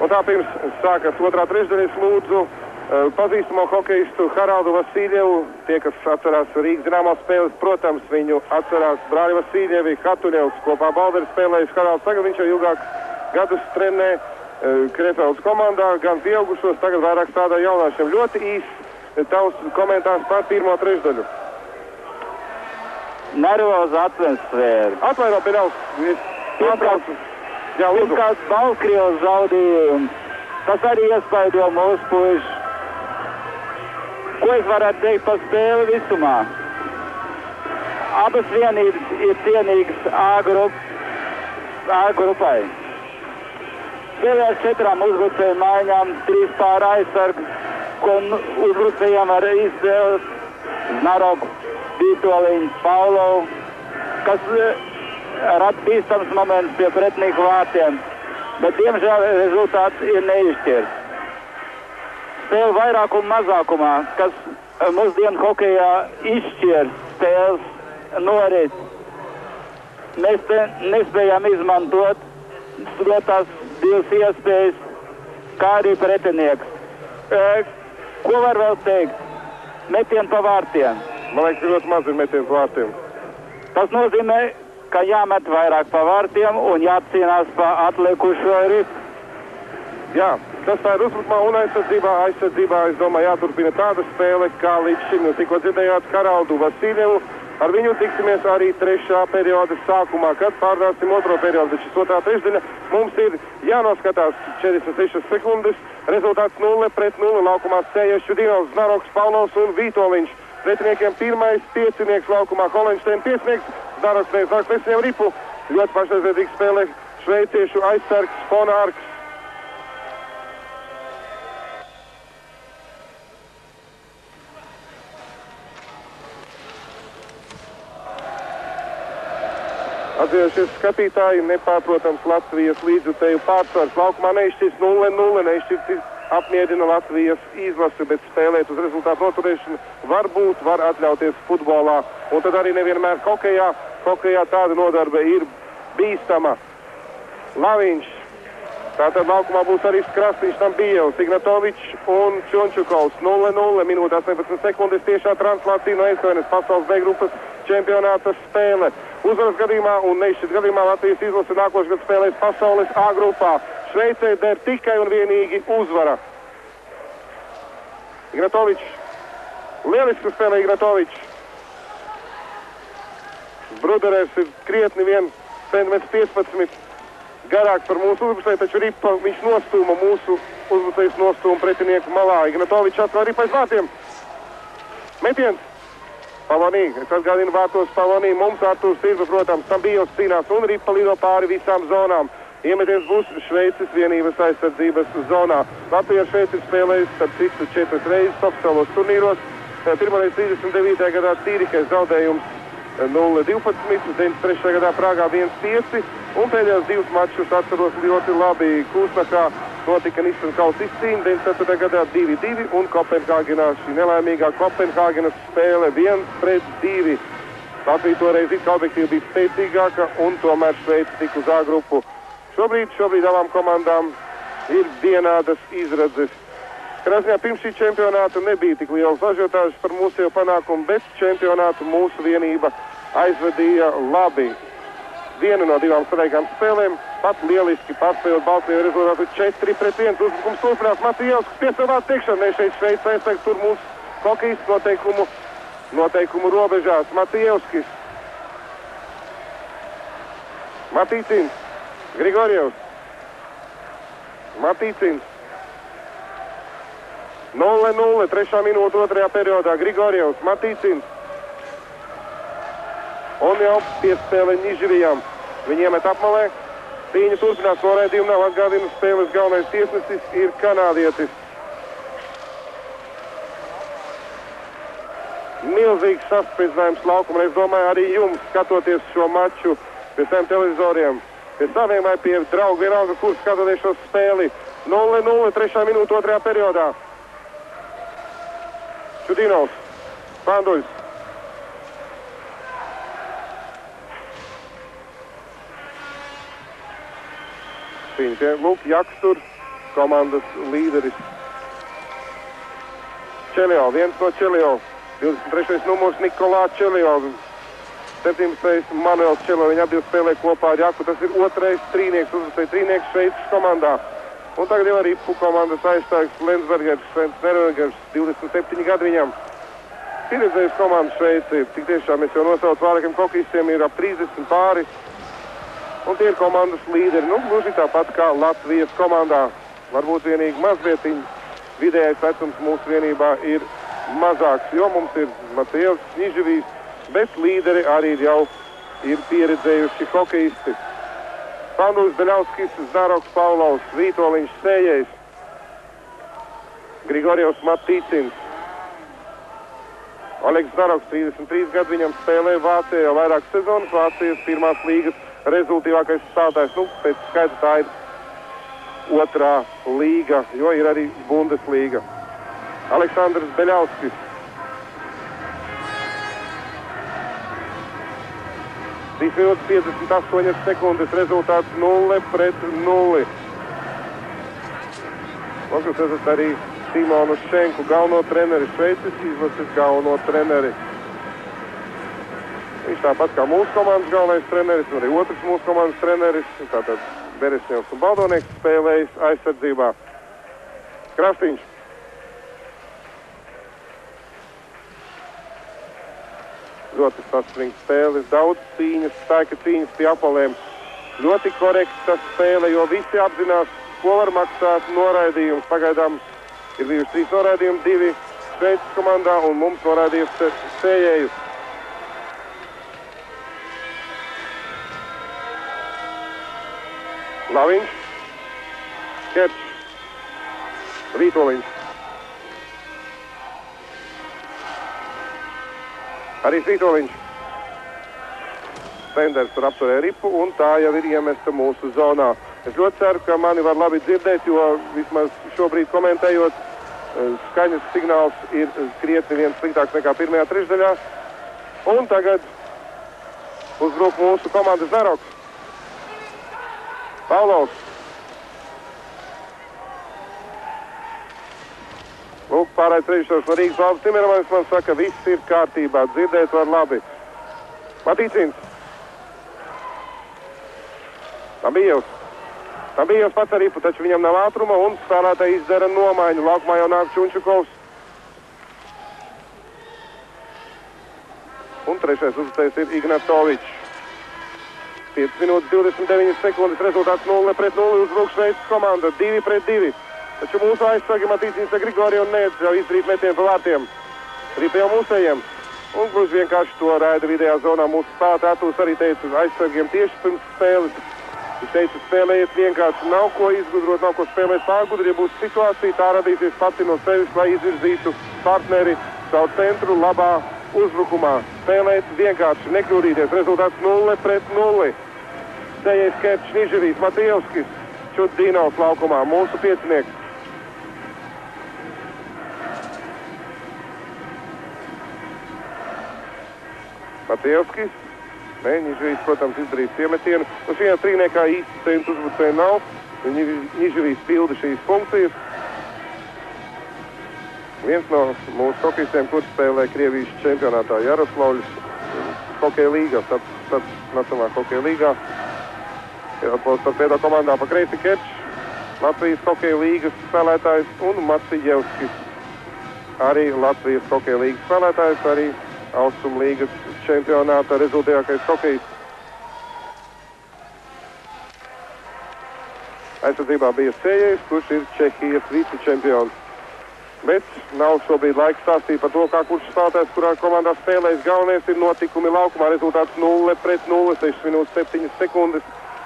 Un tā pirms sākas otrā trešdaļa, es lūdzu pazīstamo hokeistu Haraldu Vasiljevu. Tie, kas atcerās Rīgas Dinamo spēles, protams, viņu atcerās brāļi Vasiljevi, Hatuņevs kopā Balderi spēlējis. Haralds tagad viņš jau ilgākus gadus trenē Krefeldas komandā, gan pieaugušos, tagad vairāk strādā jaunāšiem. Ļoti īsts tavs komentārs par pirmo trešdaļu. Nervoza atmosfēra. Atvaino, Pēdējais. Jā, lūdzu. Pirmkārt, Baltkrievas zaudījums. Tas arī iespaido mūsu puiši. Ko es varētu teikt par spēli visumā? Abas vienības ir cienīgas A grupai. Spēlējās 4 uzbrucēju maiņām, 3 pār aizsargu, ko uzbrucējiem var izspēlēt Znaroku, Vītoliņu, Paulovu, kas rada bīstams moments pie pretinieku vārtiem, bet diemžēl rezultāts ir neizšķirts. Spēle vairākuma mazākumā, kas mūsdienu hokejā izšķir spēles norit. Mēs te nespējām izmantot tās 2 iespējas, kā arī pretinieks. Ko var vēl teikt? Metieni pa vārtiem. Man liekas, ļoti maz ir metieni pa vārtiem. Tas nozīmē, ka jāmet vairāk pa vārtiem un jācīnās pa atlikušo ripu. Jā, tas tā ir uzbrukumā un aizsardzībā. Aizsardzībā, es domāju, jāturpina tāda spēle, kā līdz šim. Tikko dzirdējāt Haraldu Vasiljevu. Ar viņu tiksimies arī 3. perioda sākumā, kad pārdāsim 2. periodu. Bet šis 2. trešdaļa mums ir jānoskatās 46 sekundes. Rezultāts 0-0. Laukumā Sēješu Dinovs, Znaroks, Paulovs un Vītoliņš. Pretiniekiem pirmais piecinieks laukumā Holenšteina piecinieks. Znaroks neizvāks pēcņiem ripu. Ļoti pašaizvedīgs spēlē šveiciešu aizsargs Fonārks. Atzījušies skatītāji, nepārprotams Latvijas līdzjutēju pārsvars. Laukumā neizšķirs 0-0, neizšķirs apmierina Latvijas izlasi, bet spēlēt uz rezultātu noturēšanu var atļauties futbolā. Un tad arī nevienmēr hokejā. Hokejā tāda nodarbe ir bīstama. Laviņš. Tātad laukumā būs arī Krasniņš, Tambijevs, Ignatovičs un Čunčukovs. 0-0, minūte 18 sekundes tiešā translācija no Estoņas pasaules B grupas čempionāta spēle. Uzvaras gadījumā un neizšķirt gadījumā Latvijas izlase nākošais gads spēlēs pasaules A grupā. Šveicē der tikai un vienīgi uzvara. Ignatovičs. Lieliski spēlē Ignatovičs. Bruderers ir krietni 1,15 cm garāks par mūsu uzbrucēju, taču ripa viņš nostūma mūsu uzbrucējus nostūma pretinieku malā. Ignatovičs atver arī pēc vārtiem. Metiens. Pavonī. Es atgādinu vārtos Pavonī. Mums Artūrs Sirba, protams, Tambijos cīnās un ripa lido pāri visām zonām. Iemetiens būs Šveices vienības aizsardzības zonā. Latvija Šveici ir spēlējusi starp citu 4 reizes oficiālos turnīros. Pirmoreiz 39. gadā Tīrihē zaudējums 0-12, 93. gadā Prāgā 1-5 un pēdējos 2 mačus atceros ļoti labi. Kūsnakā notika Nissan kausa izcīņa 94. gadā 2-2 un Kopenhāgenā šī nelaimīgā Kopenhāgenas spēle 1-2. Latvija toreiz it kā objektīvi bija spēcīgāka un tomēr Šveice tika uz A grupu. Šobrīd abām komandām ir vienādas izredzes. Krasnijā pirms šī čempionāta nebija tik liels ažiotāžs par mūsu panākumu, bet čempionātu mūsu vienība aizvedīja labi. Vienu no 2 svarīgām spēlēm, pat lieliski pārspējot Baltkrieviju rezultātu 4-1. Uzbrukums turpinās Matijevs, kas piesavās tiekšanai šeit Šveices aizsargs, tur mūsu hokejists noteikumu robežās. Matijevskis. Matīcins, Grigorjevs, Matīcins, 0-0, 3. minūte 2. periodā, Grigorjevs, Matīcins. Un jau piespēle Niživijam. Viņi iemet apmalē, cīņa turpinās, noraidījumu nav, atgādina spēles galvenais tiesnesis ir kanādietis. Milzīgs saspriedzinājums laukumā, es domāju arī jums, skatoties šo maču pie saviem televizoriem, pie saviem vai pie draugu, vienalga, kur skatoties šo spēli. 0-0, 3. minūte 2. periodā. Čudinovs, Panduļs. Lūk, Jakstur, komandas līderis. Čelio, viens no Čelio. 23. numurs Nikolā Čelio. 17. Manuels Čelio. Viņi abi spēlē kopā ar Jaku. Tas ir otrais trīnieks, uzvarēja trīnieks Šveices komandā. Un tagad jau arī komandas aizstāvis Lensbergers, Svens Nervegers, 27 gadi viņam. Pieredzējis komandas Šveici. Tik tiešām es jau nosaucu vairākiem hokejistiem, ir ap 30 pāri. Un tie ir komandas līderi. Nu, gluži tāpat kā Latvijas komandā. Varbūt vienīgi mazlietiņ vidējais vecums mūsu vienībā ir mazāks, jo mums ir Matejevs, Niživijs, bet līderi arī jau ir pieredzējuši hokejisti. Panduļs, Beļauskis, Zaroks, Pavlovs, Vītoliņš, Sējējs, Grigorjevs, Matīcins. Oleks Zaroks, 33 gadu, viņam spēlē Vācijā jau vairāk sezonas, Vācijas pirmās līgas rezultīvākais spēlētājs. Nu, pēc skaita tā ir 2. līga, jo ir arī Bundeslīga. Aleksandrs Beļauskis. Minūtes 58 sekundes, rezultāts 0-0. Un jūs esat arī Simonu Šenku, galveno treneri, Šveices izlases galveno treneri. Viņš tāpat kā mūsu komandas galvenais treneris, un arī otrs mūsu komandas treneris, tātad Beresņevs un Baldonieks spēlējis aizsardzībā. Krastīņš. Ļoti saspringts spēles, daudz cīņas, spēka cīņas pie apalēm. Ļoti korekta spēle, jo visi apzinās, ko var maksāt noraidījums. Pagaidām ir bijuši 3 noraidījumi, 2 Šveices komandā un mums noraidījums Sējējus. Laviņš, Kerčs, Vītoliņš. Arī Vītoliņš. Senders tur apturēja ripu un tā jau ir iemesta mūsu zonā. Es ļoti ceru, ka mani var labi dzirdēt, jo vismaz šobrīd komentējot, skaņas signāls ir krietni viens sliktāks nekā pirmajā trešdaļā. Un tagad uzbruk mūsu komandas Zaroks. Pavlovs. Lūk, pārējais režisors no Rīgas Valdes Timermanis man saka, viss ir kārtībā, dzirdēt var labi. Matīcins. Tambijevs pats ar ripu, taču viņam nav ātruma un spēlētāji izdara nomaiņu. Laukumā jau nāk Čunčukovs. Un trešais uzbrucējs ir Ignatovičs. 5 minūtes 29 sekundes, rezultāts 0-0, uzbruk Šveices komanda, 2-2. Taču mūsu aizsargi Matīcins ar Grigoriju neatļauj izdarīt metienu pa vārtiem. Ripa jau mūsējiem. Un gluži vienkārši to raida vidējā zonā mūsu spēlētāji. Atūs arī teica aizsargiem tieši pirms spēles. Viņš teica, spēlējiet vienkārši, nav ko izgudrot, nav ko spēlēt pārgudri. Ja būs situācija, tā radīsies pati no sevis, lai izvirzītu partneri savu centru labā uzbrukumā. Spēlēt vienkārši, nekļūdīties. Rezultāts 0-0. Sējais Kerčs, Niživijs, Matejevskis, Čudīnovs laukumā, mūsu piecinieks. Matejevskis. Nē, Niživijs, protams, izdarīs iemetienu. Nu, šajā trīniekā īsti centu uzbrucēju nav. Niživijs pilda šīs funkcijas. Viens no mūsu hokejistiem, kurš spēlē Krievijas čempionātā Jaroslavļas hokeja līgā, tad Nacionālā hokeja līgā. Torpēdo komandā pa kreisi Kerčs, Latvijas hokeja līgas spēlētājs un Macijevskis, arī Latvijas hokeja līgas spēlētājs, arī Austrum līgas čempionāta rezultātīvākais hokejists. Aizsardzībā bija Sējējs, kurš ir Čehijas vicečempions. Bet nav šobrīd laika stāstīt par to, kā kurš spēlētājs, kurā komandā spēlēs. Galvenais ir notikumi laukumā. Rezultāts 0-0, 6 minūtes 7 sekundes.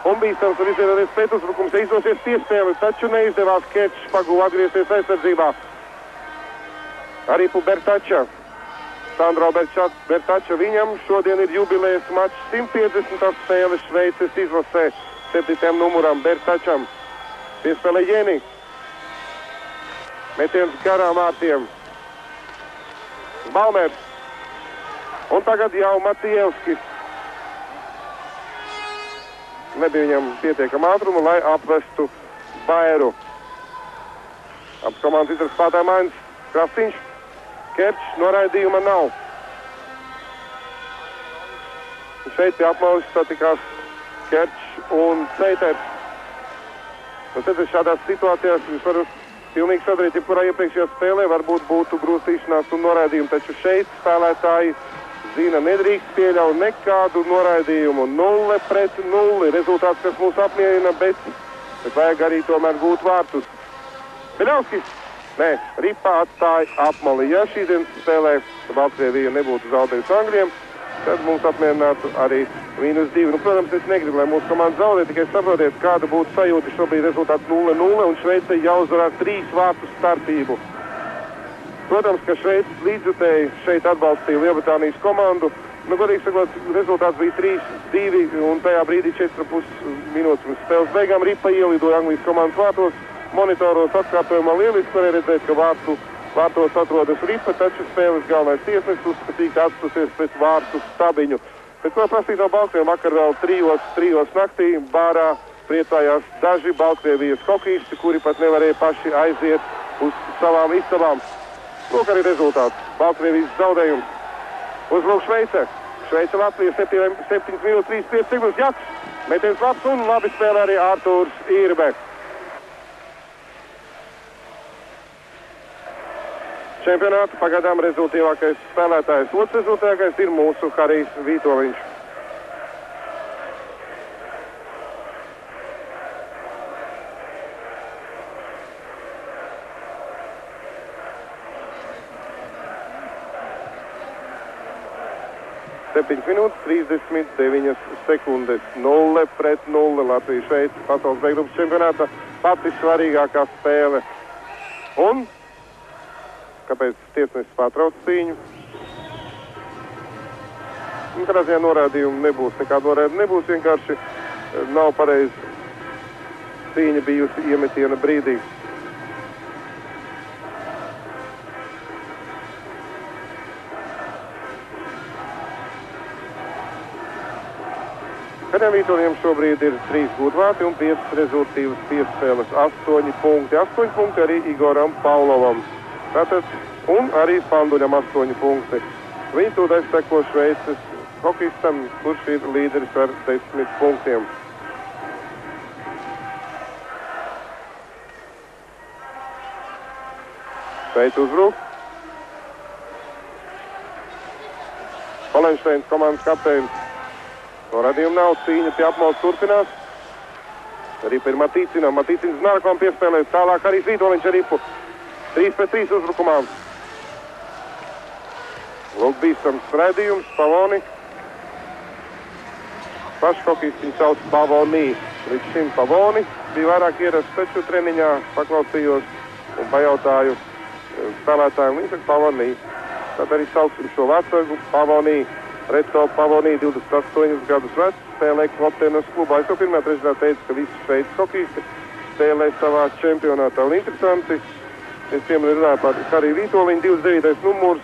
Un bīstams var izvietoties pēcuzbrukums, ja izdosies piespēli, taču neizdevās. Kerčs pagūva atgriezties aizsardzībā. Arī Bertača. Sandro Bertača, viņam šodien ir jubilejas mačs, 150. spēles Šveices izlasē, 7. numuram Bertačam. Piespēlē Jeni. Metiens garām vārtiem. Balmers. Un tagad jau Maciejevskis. Nebija viņam pietiekama ātruma, lai apvestu Bairu. Abas komandas izdarba spēlētāja maiņas. Krastīņš. Kerčs, noraidījuma nav. Un šeit pie apmaules satikās Kerčs un Ceiters. Un tad šādās situācijās jūs varat pilnīgi sadarīt, jebkurā iepriekšējā spēlē varbūt būtu grūstīšanās un noraidījumi, taču šeit spēlētāji zina, nedrīkst pieļaut nekādu noraidījumu. 0-0. Rezultāts, kas mūs apmierina, bet vajag arī tomēr gūt vārtus. Beļauskis. Nē, Ripa atstāja apmali. Ja šī dienas spēlē Baltkrievija nebūtu zaudējusi Angļiem, tad mums apmierinātu arī -2. Nu, protams, es negribu, lai mūsu komanda zaudē, tikai saprotiet, kāda būtu sajūta šobrīd rezultāts 0-0 un Šveicei jāuzvarā 3 vārtu starpību. Protams, ka Šveices līdzjutēji šeit atbalstīja Lielbritānijas komandu. Nu, godīgi sakot, rezultāts bija 3-2 un tajā brīdī 4,5 minūtes pirms spēles beigām Ripa ielidoja Anglijas komandas vārtos. Monitoros atkārtojumā lieliski varēja redzēt, ka vārtos atrodas Ripa, taču spēles galvenais tiesnesis uzskatīja, ka atstosies pret vārtu stabiņu. Bet ko prasīt no Baltkrieviem, vakar vēl 3 naktī bārā priecājās daži Baltkrievijas hokejisti, kuri pat nevarēja paši aiziet uz savām istabām. Lūk arī rezultāts. Baltkrievijas zaudējums. Uzbruk Šveice. Šveice Latvija 7 minūtes 35 sekundes. Jaks. Metiens labs un labi spēlē arī Artūrs Irbe. Čempionāta pagaidām rezultātīvākais spēlētājs. Otrs rezultātīvākais ir mūsu Harijs Vītoliņš. Minūtes 39 sekundes. 0-0 Latvija Šveice pasaules B-grupas čempionāta pati svarīgākā spēle. Un kāpēc tiesnesis pārtrauc cīņu? Katrā ziņā norādījumu nebūs, nekāda norādījuma nebūs, vienkārši nav pareizi cīņa bijusi iemetiena brīdī. Harijam Vītoļam šobrīd ir 3 gūtvārti un 5 rezultīvas piespēles. 8 punkti. 8 punkti arī Igoram Pavlovam. Tātad, un arī Panduļam 8 punkti. Viņi tūdaļ seko Šveices hokejistam, kurš ir līderis ar 10 punktiem. Šveice uzbruk. Holensteins komandas kapteinis. Norādījumu nav, cīņa pie apmales turpinās. Ripa ir Matīcina. Matīcins nākamā piespēlē. Tālāk arī Vītoliņš ar Ripu. 3-3 uzbrukumā. Lūk, bīstams raidījums. Pavoni. Paši hokejisti viņu sauc Pavonī. Līdz šim Pavoni bija vairāk ierasts, taču treniņā paklausījos un pajautāju spēlētājiem. Viņi saka Pavonī. Tad arī sauksim šo vecāku Pavonī. Reto Pavonī, 28 gadus vecs, spēlē Kloptenes klubā. Es jau pirmā trešdā teicu, ka visi Šveices hokejisti spēlē savā čempionātā. Un interesanti, es piemēram runāju par Hariju Vītoliņu, 29. numurs,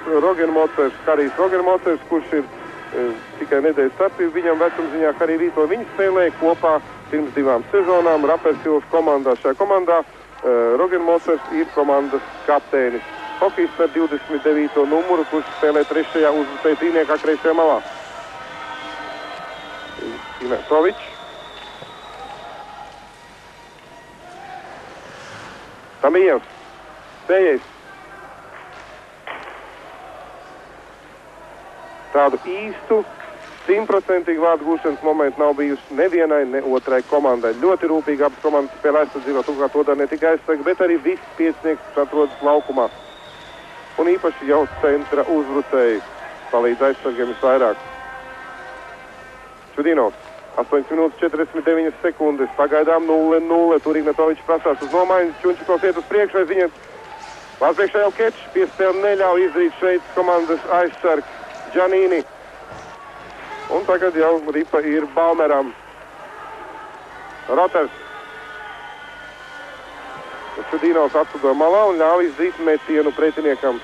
Harijs Rogermocers, kurš ir tikai nedēļas starpība viņam vecumziņā Hariju Vītoliņu. Viņi spēlēja kopā pirms 2 sezonām Rapersils komandā. Šajā komandā Rogermocers ir komandas kapteinis. Hokejists ar 29. numuru, kurš spēlē 3. uzbrucēja trīniekā kreisajā malā. Inestrovičs. Tamijevs. Sējējs. Tādu īstu 100% vārdu gūšanas momentu nav bijusi nevienai, ne otrai komandai. Ļoti rūpīgi abas komandas spēlē aizsardzībā, turklāt to dara ne tikai aizsargi, bet arī visi piecinieki, kas atrodas laukumā. Un īpaši jau centra uzbrucēji palīdz aizsargiem visvairāk. Čudinovs, 8 minūtes 49 sekundes, pagaidām 0-0. Tur Ignatovičs prasās uz nomaiņas, Čunčikovs iet uz priekšu, aiz viņiem vārds priekšā jau Kečs, piespēle neļauj izdarīt Šveices komandas aizsargs Džanīni. Un tagad jau ripa ir Balmeram. Roters. Čudinovs atslido malā un ļauj izdarīt metienu pretiniekam.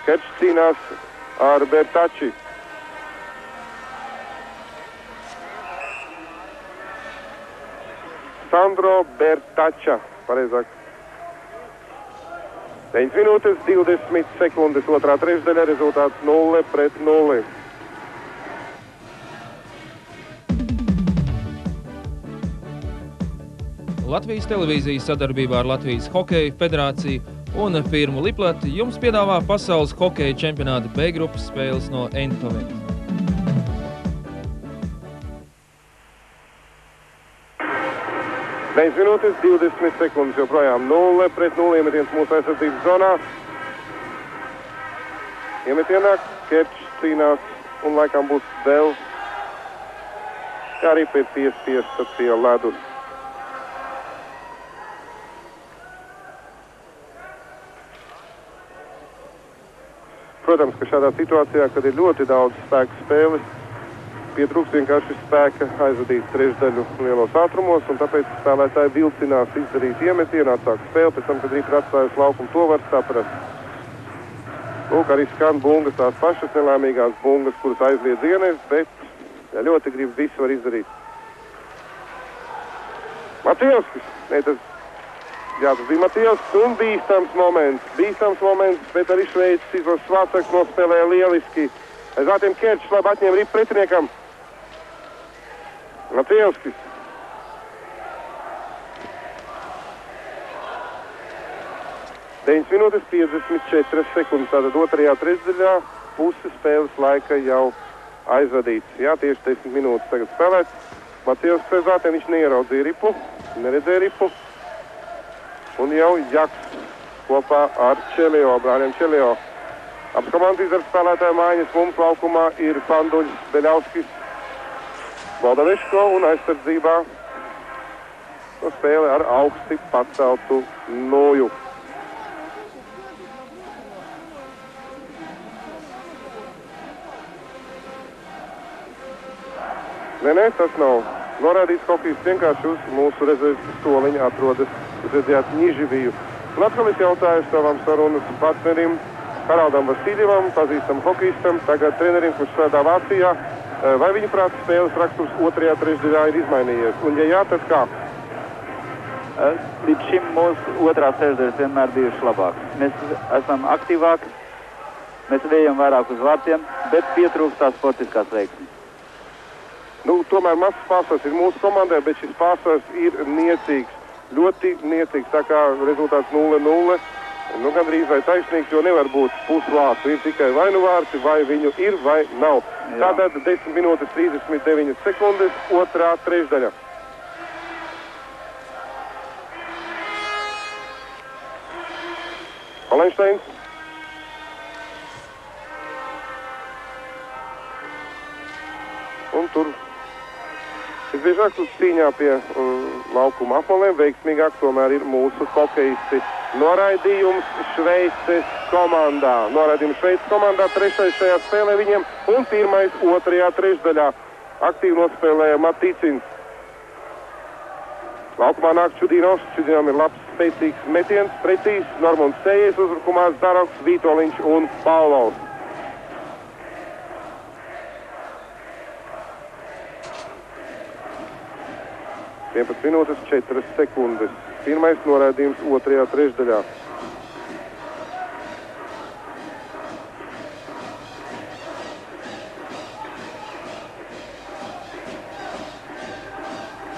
Kečs cīnās ar Bertači. Sandro Bertača, pareizāk. 9 minūtes 20 sekundes, otrā trešdaļa, rezultāts 0-0. Latvijas televīzijas sadarbībā ar Latvijas Hokeja federāciju un firmu Liplati jums piedāvā pasaules hokeja čempionāta B grupas spēles no Eindhovenas. Deviņas minūtes 20 sekundes, joprojām 0-0 iemetiens mūsu aizsardzības zonā. Iemetienā Kečs cīnās un laikam būs vēl. Arī pēc piespiesta pie ledus. Protams, ka šādā situācijā, kad ir ļoti daudz spēku spēles, pietrūkst vienkārši spēka aizvadīt trešdaļu lielos ātrumos, un tāpēc spēlētāji vilcinās izdarīt iemetienu, atsāk spēli, pēc tam, kad ripa ir atstājusi laukumu, to var saprast. Lūk, arī skan bungas, tās pašas nelēmīgās bungas, kuras aizliedz ienes, bet, ja ļoti grib, visu var izdarīt. Matijovskis, tas bija Matijovskis un bīstams moments, bet arī Šveicis izlases Vācaks nospēlēja lieliski. Aiz vārtiem Kečs labi atņēma ripu pretiniekam. Matijovskis. Deviņas minūtes 54 sekundes, tātad otrajā trešdaļā pusi spēles laika jau aizvadīts. Jā, tieši 10 minūtes tagad spēlēts. Matijovskis aiz vārtiem, viņš neieraudzīja ripu, neredzēja ripu. Un jau Jaks kopā ar Čelio, brāļiem Čelio. Abas komandas izdara spēlētāju mājiņas. Mums laukumā ir Panduļs, Beļauskis, Valdaveško un aizsardzībā spēle ar augsti paceltu noju. Nē, tas nav norādīts hokejs, vienkārši uz mūsu rezerves soliņa atrodas, jūs redzējāt, Ņiživiju. Un atkal es jautāju savam sarunas partnerim, Haraldam Vasiljevam, pazīstam hokejistam, tagad trenerim, kurš strādā Vācijā. Vai viņa prāt spēles raksturs otrajā trešdaļā ir izmainījies? Un ja jā, tad kā? Līdz šim mūsu otrās trešdaļas vienmēr bijušas labākas. Mēs esam aktīvāki, mēs ejam vairāk uz vārtiem, bet pietrūkst tās sportiskās veiksmes. Tomēr mazs pārsvars ir mūsu komandai, bet šis pārsvars ir niecīgs. Ļoti niecīgs, tā kā rezultāts 0-0. Gandrīz vai taisnīgs, jo nevar būt pusvārds. Ir tikai vai nu vārds, vai viņu ir, vai nav. Jā. Tātad 10 minūtes 39 sekundes, otrā trešdaļa. Holensteins. Un tur visbiežāk uz cīņā pie laukuma apmalēm veiksmīgāk tomēr ir mūsu hokejisti. Noraidījums Šveices komandā. Trešais šajā spēlē viņiem un pirmais otrajā trešdaļā. Aktīvi nospēlēja Maticins. Laukumā nāk Čudinovs. Čudinovam ir labs, spēcīgs metiens, precīzs. Normunds Sējais uzbrukumā Zdaroks, Vitoļiņš un Paulovs. Vienpadsmit minūtes 4 sekundes. Pirmais noraidījums otrajā trešdaļā.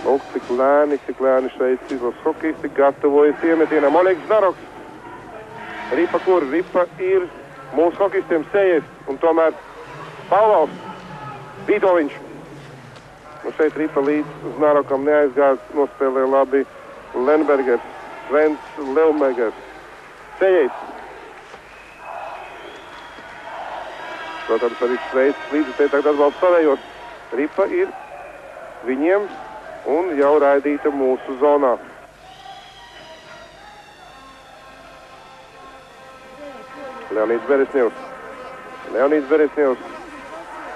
Lūk, cik lēni Šveices izlases hokejisti gatavojas iemetienam. Oļegs Zdaroks. Ripa kur? Ripa ir mūsu hokejistiem Sējais un tomēr Paulovs. Vītoliņš. Nu šeit Ripa līdz Znārokam neaizgājas, nospēlē labi Lenbergers, Svens Leumegers. Sējais. Protams, arī Šveicis līdzi te tagad atbalsta savējos. Ripa ir viņiem un jau raidīta mūsu zonā. Leonīds Beresņevs,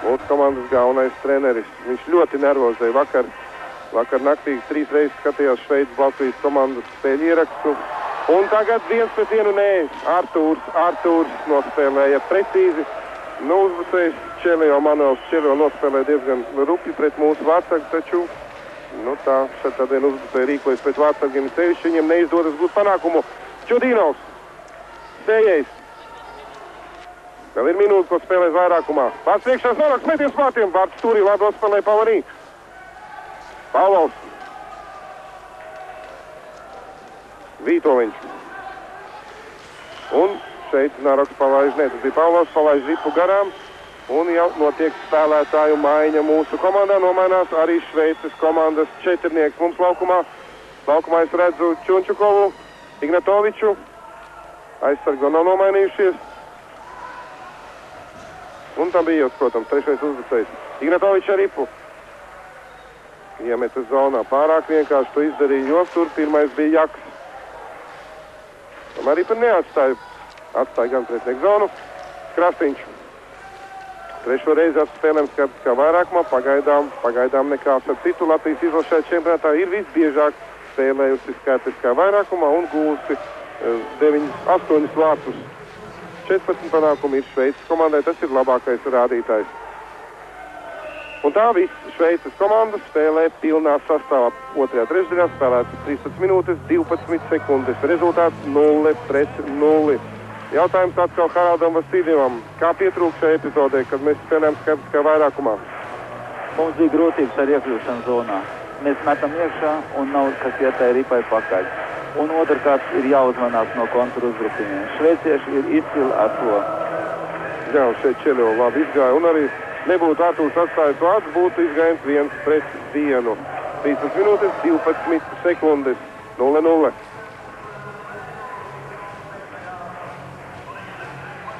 mūsu komandas galvenais treneris. Viņš ļoti nervozēja vakar naktī 3 reizes skatījās Šveices Latvijas komandas spēļu ierakstu. Un tagad 1-1 nē. Artūrs nospēlēja precīzi. Nu, uzbrucējs Manuels Čelio nospēlēja diezgan rupi pret mūsu vārtsargu, taču, nu tā, šeit tādien uzbrucēji rīkojas pret vārtsargiem sevišķi, viņiem neizdodas gūt panākumu. Čudīnovs, Sējais. Vēl ir minūte, ko spēlēs vairākumā. Vārds priekšā Znāroks, metiens vārtiem, vārds stūrī, labi nospēlēja Pavanī. Pavlovs. Vītoliņš. Un šeit Znāroks palaiž, tas bija Pavlovs, palaiž Ripu garām. Un jau notiek spēlētāju maiņa mūsu komandā. Nomainās arī Šveices komandas četrnieks mums laukumā. Laukumā es redzu Čunčukovu, Ignatoviču. Aizsargi vēl nav nomainījušies. Un tam bija, protams, trešais uzbrucējs. Ignatovičs ar Ripu. Iemeta zonā pārāk vienkārši to izdarīja, jo tur pirmais bija Jaks. Tomēr Ripa neatstāja gan pretnieku zonu. Krastīņš. Trešo reizi atspēlēm skaidrs kā vairākumā, pagaidām nekā ar citu Latvijas izlašajā čempionātā ir visbiežāk spēlējusi skaidrs kā vairākumā un gūsi 8 vārtus. 14 panākumi ir Šveices komandai, tas ir labākais rādītājs. Un tā viss Šveices komandas spēlē pilnā sastāvā. Otrajā trešdaļā spēlētas 13 minūtes, 12 sekundes. Rezultāts 0-0. Jautājums atkal Haraldam Vasiljevam. Kā pietrūk šajā epizodē, kad mēs spēlējam skaidrs kā vairākumā? Mums bija grūtības ar iekļūšanu zonā. Mēs metam iekšā un nav kas ietēja Ripai pakaļ. Un otrkārt ir jāuzmanās no kontruzbrukumiem. Šveicieši ir izcili ar to. Jā, šeit Čelio labi izgāja un arī nebūtu Artūrs atstājis vārds, būtu izgājums 1-1. 13 minūtes, 12 sekundes. 0-0.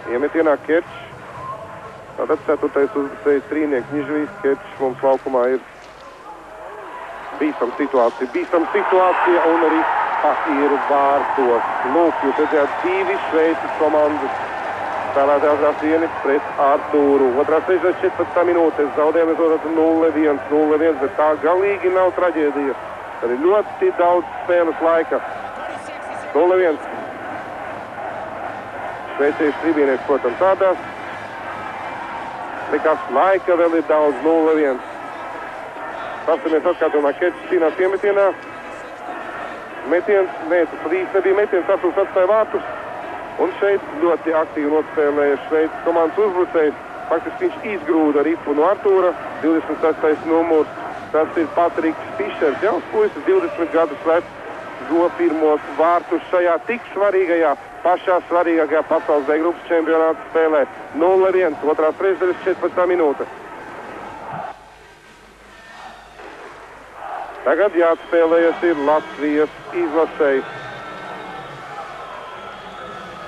Iemetienā Kerčs. Tātad 4. uzbrucējs trīnieks Nižvīs. Kerčs mums laukumā ir bīstam situācija un arī ir vārtos. Lūk, jūs redzējāt 2 Šveices komandas. Spēlētāji atrās vieni pret Artūru. Otrā 14 minūtes. Zaudējumi rezultātu 0-1, bet tā galīgi nav traģēdija. Tad ir ļoti daudz spēles laika. 0-1. Šveicieši tribīnēs, protams, tādās. Likās laika vēl ir daudz 0-1. Pastamies atkārtojumā, Kerčs cīnās iemetienā. Metiens, tas īsti nebija metiens, Artūrs atstāja vārtus. Un šeit ļoti aktīvi nospēlēja Šveices komandas uzbrucējs. Faktiski viņš izgrūda Ripu no Artūra. 26. numurs, tas ir Patriks Fišers. Jauns puisis, 20 gadus vecs, go pirmos vārtus šajā tik svarīgajā, pašā svarīgākajā pasaules B grupas čempionāta spēlē. 0-1, otrās trešdaļas 14 minūte. Tagad jāatspēlējas ir Latvijas izlasēji.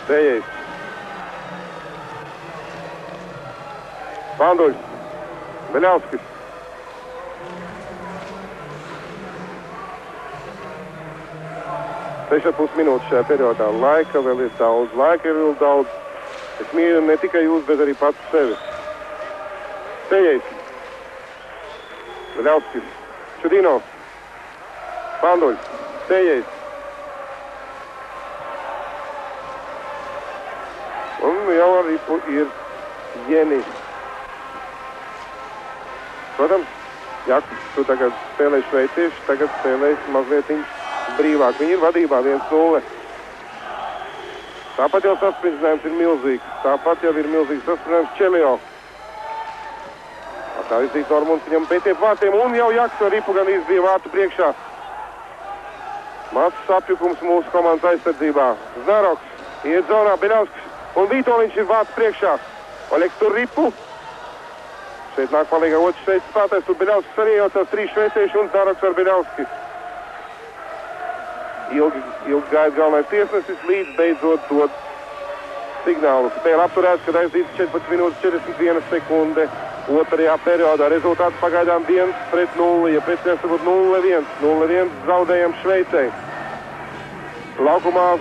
Sējais. Panduļs. Beļauskis. Sešapus minūtes šajā periodā. Laika vēl ir daudz. Es mīlu ne tikai jūs, bet arī pats sevi. Sējais. Beļauskis. Čudīnovs. Panduļs. Sējais. Un jau arī ir Jenis. Protams, Jaks, tu tagad spēlēji šveicieši, tagad spēlēji mazliet brīvāk. Viņi ir vadībā 1-0. Tāpat jau sasprinzinājums ir milzīgs. Tāpat jau ir milzīgs sasprinzinājums Čelio. Tā izdīt Normunds viņam pētiep vārtiem un jau Jaks ar Ripu gan izbija vārtu priekšā. Mazs apjukums mūsu komandas aizsardzībā. Znaroks iet zonā, Beļauskis un Vītoliņš ir vārts priekšā. Oļeks tur Ripu. Šeit nāk palīgā otrs šveicis spēlētājs, tur Biļauskas arī jau tās 3 šveicieši un Zaroks ar Biļauski. Ilgi gaida galvenais tiesnesis, līdz beidzot dod signālu. Spēle apturēts, kad aizdīts 14 minūtes 41 sekunde. Otrajā periodā rezultāts pagaidām 1-0, ja precīzāk būtu 0-1. 0-1 zaudējam Šveicei. Laukumā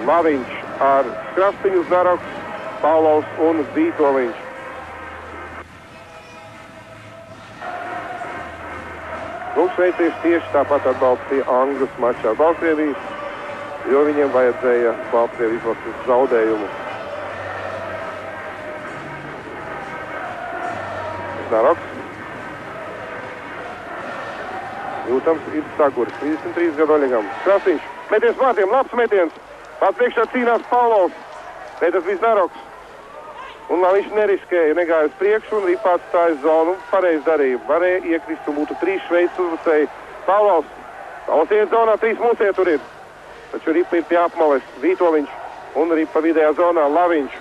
Laviņš ar Krastiņu, Zaroks, Paulovs un Vītoliņš. Nu, šveicieši tieši tāpat atbalstīja Anglus mačā Baltkrieviju, jo viņiem vajadzēja Baltkrieviju izlasīt zaudējumu. Zaroks. Jūtams ir saguris, 33 gadu Oļegam. Krastiņš, metiens vārtiem, labs metiens. Pats priekšā cīnās Paulovs. Bet tas viss Zaroks. Un viņš neriskēja, negāja uz priekšu un ripā atstāja zonu. Pareizi darīja. Varēja iekrist un būtu 3 šveicis uzbrucēji. Paulovs. Paulovs iet zonā, 3 mūsie tur ir. Taču ripa ir pie apmales. Vītoliņš un ripa vidējā zonā Laviņš.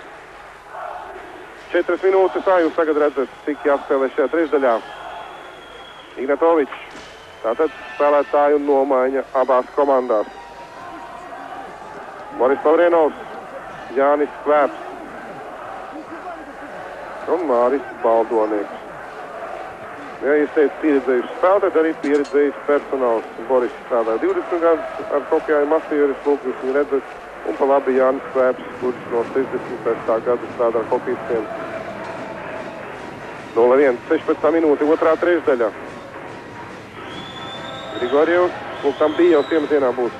4 minūtes, jūs tagad redzat, cik jāspēlē šajā trešdaļā. Ignatovičs. Tātad spēlētāju nomaiņa abās komandās. Boris Lavrenovs, Jānis Skvēps un Māris Baldonieks. Ja es teicu pieredzējuši spēlētāji, arī pieredzējuši personāls. Boris strādāja 20 gadus ar hokejā masīvieris lūk, jūs viņu redzat. Un pa labi Jānis Skvēps, kurš no 60. gada strādā ar hokejistiem. 0-1, 16 minūte, otrā trešdaļa. Grigorjevs, un tam bija jau siematienā būs.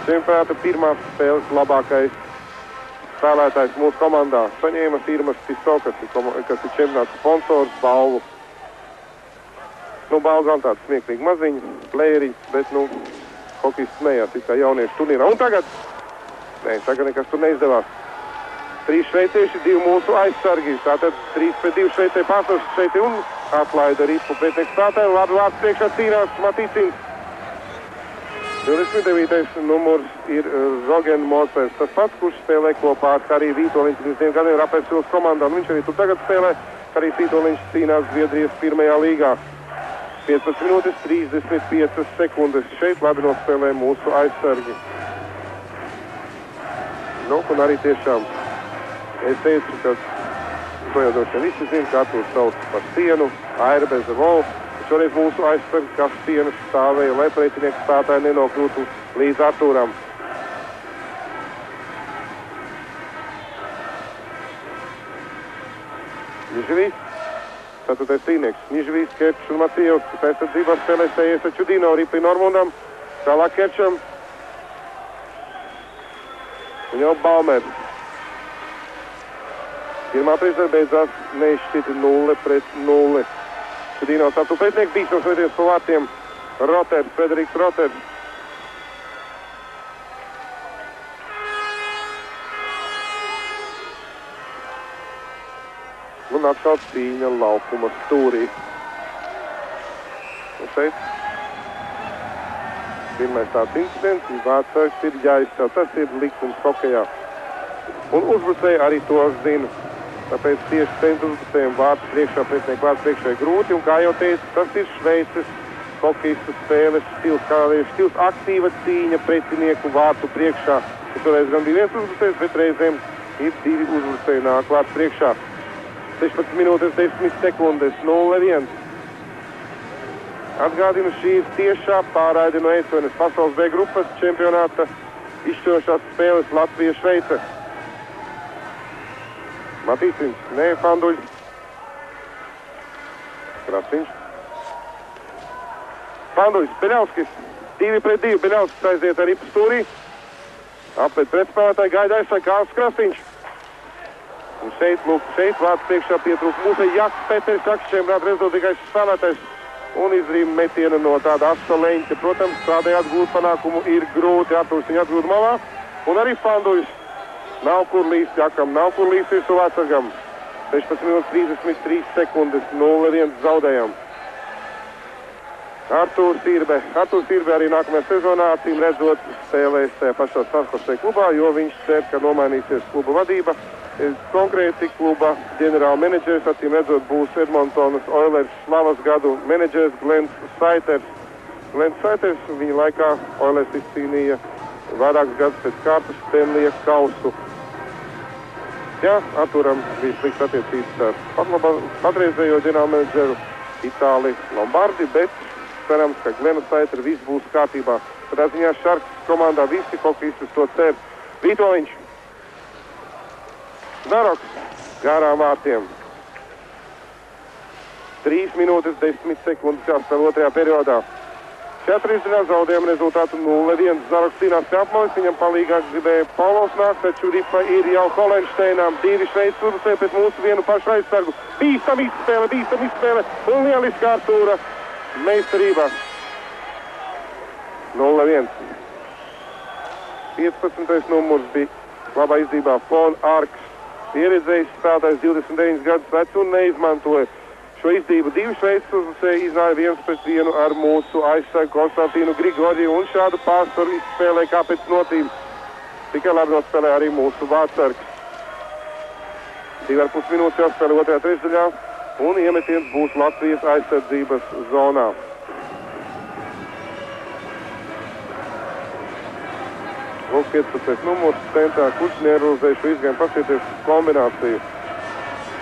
Čempionāta pirmās spēles labākais spēlētājs mūsu komandā. Saņēma Irmas Tiso, kas ir čempionāta sponsors, balvu. Nu, balvu gan tāds smieklīgi maziņi, plēriņš, bet, nu, hokejists smējās, it kā jauniešu turnīrā. Un tagad nekas tur neizdevās. 3 šveicieši, 2 mūsu aizsargi. Tātad 3-2 Šveicē pārstāvs Šveicē un atlaida ripu pretinieks spēlētāju. Labi vārds priekšā cīnās Matīcins. 29. numurs ir Zogen Mosers. Tas pats, kurš spēlē kopā ar Hariju Vītoliņš. Pirms 2 gadiem ir Rapērsils komandā. Viņš arī tur tagad spēlē. Harijs Vītoliņš cīnās Zviedrijas pirmajā līgā. 15 minūtes 35 sekundes. Šeit labi nospēlē mūsu aizsargi. Nu, un arī tiešām es teicu, ka to jau droši vien visi zina, ka Artūrs sauc par sienu, Aira bez Volf. Šoreiz mūsu aizsargi, kas sienas stāvēja, lai pretinieks spēlētāji nenokļūtu līdz Artūram. Nižvīs, tātad cīnieks. Nižvīs, Kerčs un Macijevs, kas aizsardzībā spēlē Sējies ar Čudino, Ripi Normundam, tālāk Kerčam. Un jau Balmers. Pirmā trešdaļa beidzās neizšķirti 0-0. Čudino satu pretinieks bīstams veidies pa vārtiem. Roters, Frederiks Roters. Un atkal cīņa laukuma stūrī. Un šeit pirmais tāds incidents, vārdsargs ir jāizstāv. Tas ir likums hokejā. Un uzbrucēji arī to zina. Tāpēc tieši centra uzbrucējiem vārds priekšā, pretinieku vārds priekšā ir grūti. Un kā jau teicu, tas ir Šveices hokejistu spēles stils. Kādreiz stils aktīva cīņa pretinieku vārtu priekšā. Šoreiz gan bija 1 uzbrucējs, bet reizēm ir 2 uzbrucēji nāk vārds priekšā. 16 minūtes 10 sekundes, 0-1. Atgādinu, šī ir tiešā pārraide no ECONS pasaules B grupas čempionāta izšķirošās spēles Latvija-Šveice. Matīcins, nē, Fanduļs. Krasiņš. Fanduļs, Beļauskis. 2-2, Beļauskis aiziet ar ripu stūrī. Aplet pretspēlētāji, gaida aizsarg Kārls Krasiņš. Un šeit, lūk, šeit vārds priekšā pietrūk mūsu Jaks Peters, čempionāta rezultātīgais spēlētājs. Un izrīm metienu no tāda asa leņķa. Protams, tādēļ atgūt panākumu ir grūti. Artūrs viņu atgūt malā. Un arī Fanduļs. Nav kur līst Jakam, nav kur līst visu vecagam. 16 minūtes 33 sekundes, 0-1 zaudējam. Artūrs Irbe arī nākamajā sezonā, acīm redzot, spēlēs tajā pašā Sanskosē klubā, jo viņš cer, ka nomainīsies kluba vadība. Konkrēti kluba ģenerāla menedžers, acīm redzot, būs Edmontonas Oilers slavas gadu menedžers Glens Saiters. Glens Saiters viņa laikā Oilers izcīnīja vairākus gadus pēc kārtas Stanleya kausu. Jā, atturam bija slikts attiecības ar patreizējo ģenerāla menedžeru Itāli Lombardi, bet cerams, ka Glena Saitera viss būs kārtībā. Tādā ziņā Sharks komandā visi hokejistus to cer. Vitoļiņš. Daroks garām vārtiem. 3 minūtes 10 sekundes jāspēl otrajā periodā. 4 zaudējuma rezultātu 0-1. Daroks cīnās pie apmaiņas, viņam palīgā gribēja Paulovs nākt, taču ripa ir jau Holenšteinām. 2 Šveices uzbrucēji pret mūsu vienu pašu aizsargu. Bīstam izspēle un lieliskā Artūra meistarībā. 0-1. 15. numurs bija labā izdībā Fon Arks. Pieredzējis spēlētājs 29 gadus vecs un neizmantoja šo izdību. 2 Šveices uzbrucēji iznāja 1-1 ar mūsu aizsargu Konstantīnu Grigoriju un šādu pārsvaru izspēlē kā pēc notības. Tikai labi nospēlē arī mūsu vārtsargs. 2,5 minūtes jāspēlē otrajā trešdaļā un iemetiens būs Latvijas aizsardzības zonā. Lūk, 15. numurs centrā, kurš nerealizēja šo izgājumu, paskatieties kombināciju.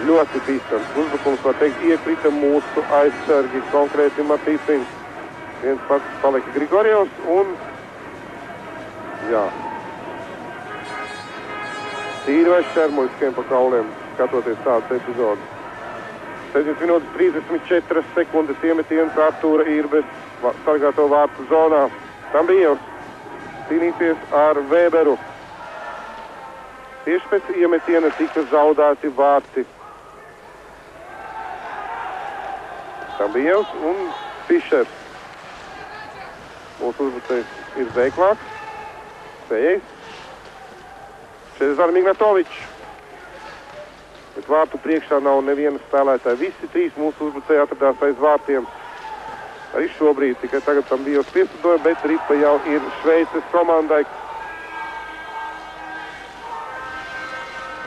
Ļoti bīstams uzbrukums, var teikt, iekrita mūsu aizsargi, konkrēti Matīciņš. Viens pats palika Grigorjevs un, jā, tīri vai šermuļskiem pa kauliem, skatoties tādas epizodes. 7 minūtes 34 sekundes iemetiens Artūra Irbes sargāto vārtu zonā. Tambijevs cīnīties ar Vēberu. Tieši pēc iemetiena tika zaudēti vārti. Tambijevs un Fišers. Mūsu uzbrucējs ir veiklāks. Sējais. Cezar Mignatovičs. Bet vārtu priekšā nav neviena spēlētāja. Visi 3 mūsu uzbrucēji atradās aiz vārtiem. Arī šobrīd, tikai tagad tam bija pieslidoja, bet ripa jau ir Šveices komandai.